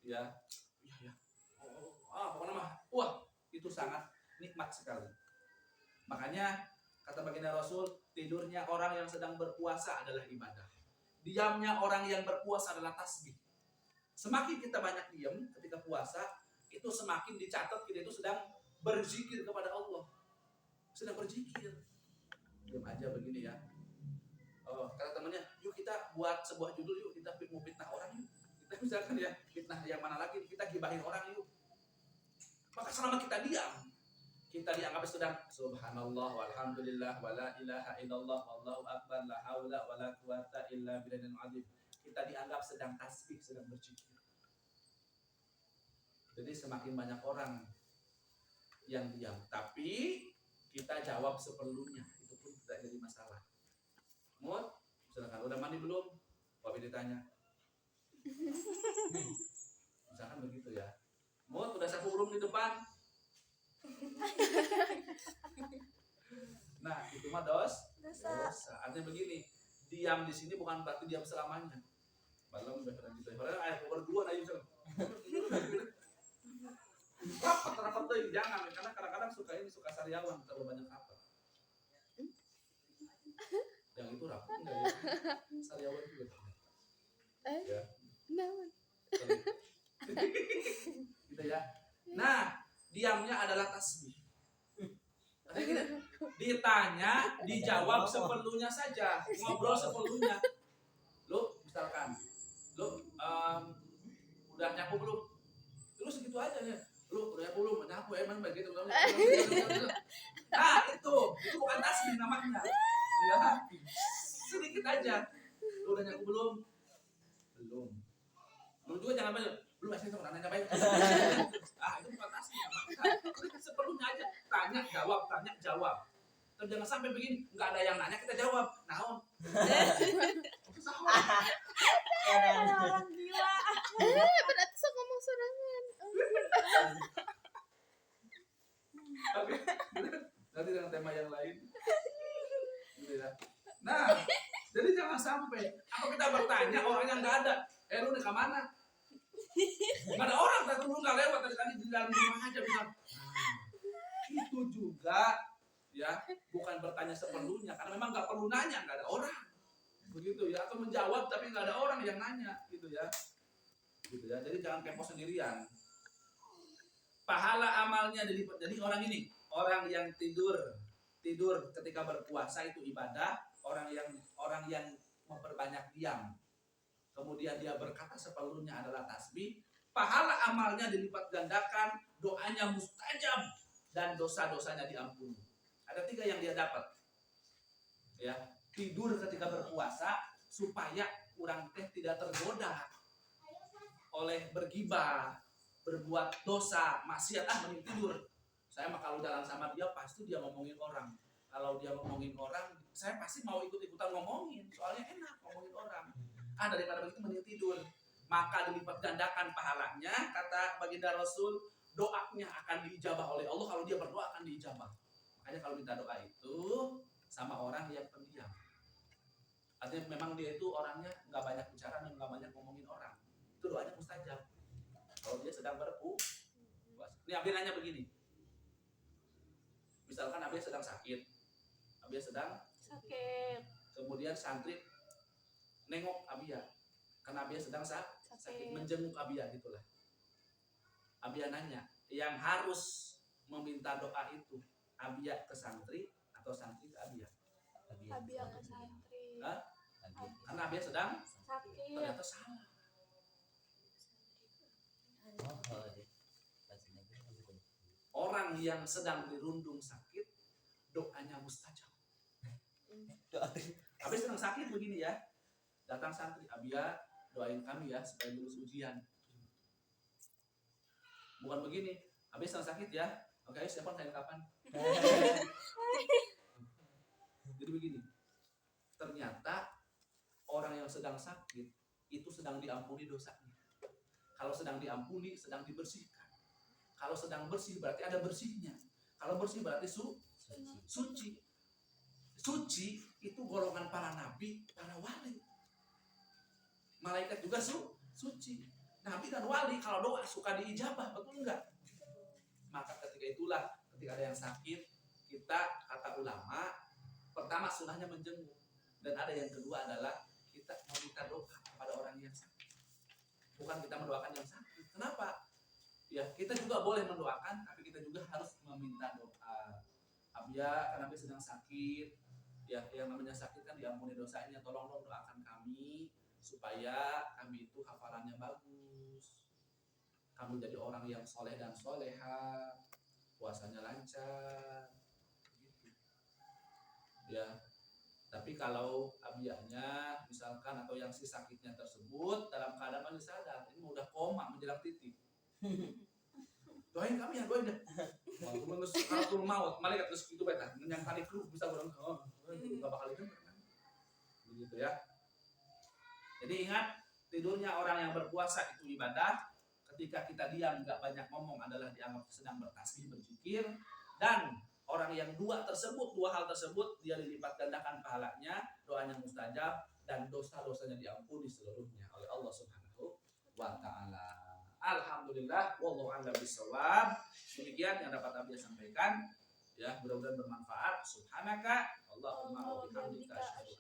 A: Ya, iya ya. Pokoknya mah, wah itu sangat nikmat sekali. Makanya kata baginda Rasul, tidurnya orang yang sedang berpuasa adalah ibadah. Diamnya orang yang berpuasa adalah tasbih. Semakin kita banyak diam ketika puasa, itu semakin dicatat kita itu sedang berzikir kepada Allah. Sedang berzikir. Diam aja begini ya. Kata temannya, yuk kita buat sebuah judul yuk, kita mau fitnah orang yuk. Kita misalkan ya, fitnah yang mana lagi, kita gibahin orang yuk. Maka selama kita diam, kita dianggap sedang subhanallah walhamdulillah wala ilaha illallah wallahu akbar la haula wala quwata illa billahil azim. Kita dianggap sedang tasbih, sedang berzikir. Jadi semakin banyak orang yang diam, tapi kita jawab seperlunya, itu pun tidak jadi masalah. Mut, misalkan udah mandi belum? Wabi ditanya. Misalkan begitu ya. Mut, udah sapu belum di depan? Nah, itu mah dosa. Artinya begini, diam di sini bukan berarti diam selamanya. Malam udah gitu. Padahal ayat berdua aja misalkan. Rapat tuh jangan, karena kadang-kadang suka sariawan terlalu banyak rapat. Yang itu rapat enggak ya? Sariawan juga. Ya. Gitu ya. Nah, diamnya adalah tasbih. Ditanya, dijawab seperlunya saja, ngobrol seperlunya. Lu misalkan, udah nyapu belum? Terus segitu aja ya. Lu udah belum nyapu emang begitu. Nah, itu bukan tasbih namanya. Ya, sedikit aja. Lu udah nyapu belum? Belum. Lu juga jangan banyak. Belum masih tuh nanya baik. Itu bukan tasbih. Seperlunya aja. Tanya jawab. Tapi jangan sampai begini, nggak ada yang nanya kita jawab. Naon?
B: Orang gila.
D: Berarti sok ngomong sorangan.
A: Tapi nanti dengan tema yang lain. Gitu ya. Nah, jadi jangan sampai apa kita bertanya orangnya nggak ada. Lu di mana? Nggak ada orang, tadi lu nggak lewat tadi di dalam rumah aja bilang. Itu juga ya bukan bertanya seperlunya karena memang nggak perlu nanya, nggak ada orang begitu ya, atau menjawab tapi nggak ada orang yang nanya gitu ya. Jadi jangan kepo sendirian. Pahala amalnya dilipat. Jadi orang yang tidur ketika berpuasa itu ibadah. Orang yang memperbanyak diam kemudian dia berkata seperlunya adalah tasbih. Pahala amalnya dilipat gandakan, doanya mustajab dan dosa-dosanya diampuni. Ada 3 yang dia dapat. Ya, tidur ketika berpuasa supaya orang tidak tergoda oleh bergibah, berbuat dosa, maksiat, mending tidur. Saya mah kalau jalan sama dia pasti dia ngomongin orang. Kalau dia ngomongin orang, saya pasti mau ikut-ikutan ngomongin. Soalnya enak ngomongin orang. Daripada begitu mending tidur. Maka dilipat gandakan pahalanya, kata baginda Rasul, doanya akan diijabah oleh Allah. Kalau dia berdoa akan diijabah. Makanya kalau minta doa itu sama orang yang pendiam. Artinya memang dia itu orangnya nggak banyak bicara dan nggak banyak ngomongin orang. Itu doanya mustajab. Kalau dia sedang berpuasa. Ini Abi nanya begini. Misalkan Abi sedang sakit. Kemudian santri nengok Abi ya. Karena Abi sedang sakit, menjenguk Abi ya gitulah. Abi nanya, yang harus meminta doa itu Abi ke santri atau santri ke Abi ya?
B: Abi ke santri.
A: Karena Abi sedang
B: Sakit.
A: ternyata salah. Orang yang sedang dirundung sakit, doanya mustajab. Abi sedang sakit begini ya, datang santri, Abi ya doain kami ya supaya lulus ujian. Bukan begini, Abi sedang sakit ya, oke siapa saya kapan? Jadi begini, ternyata orang yang sedang sakit itu sedang diampuni dosanya. Kalau sedang diampuni, sedang dibersihkan. Kalau sedang bersih berarti ada bersihnya. Kalau bersih berarti Suci. Suci itu golongan para nabi, para wali. Malaikat juga suci. Nabi dan wali kalau doa suka diijabah, betul enggak? Maka ketika itulah, ketika ada yang sakit, kita kata ulama, pertama sunahnya menjenguk. Dan ada yang kedua adalah kita meminta doa kepada orang yang sakit. Bukan kita mendoakan yang sakit. Kenapa? Ya, kita juga boleh mendoakan, tapi kita juga harus meminta doa. Ya, karena sedang sakit, ya yang namanya sakit kan diampuni dosanya. Tolong dong doakan kami supaya kami itu hafalannya bagus, kami jadi orang yang soleh dan soleha, puasanya lancar, gitu. Ya, tapi kalau abiahnya misalkan atau yang si sakitnya tersebut dalam keadaan masih sadar, ini udah koma menjelang titik. Doain kami ya, doain deh. Kalau maut, malaikat terus itu beta, yang kali kru bisa orang nggak bakal itu, begitu ya. Jadi ingat, tidurnya orang yang berpuasa itu ibadah. Ketika kita diam nggak banyak ngomong adalah dianggap sedang bertasbih, berzikir. Dan orang yang dua hal tersebut dia dilipat gandakan pahalanya, doanya mustajab dan dosa-dosanya diampuni seluruhnya oleh Allah Subhanahu wa taala. Alhamdulillah, wallahu a'lam bishawab. Demikian yang dapat Abia sampaikan. Ya, mudah-mudahan bermanfaat. Subhanaka Allahumma wa bihamdika asyhadu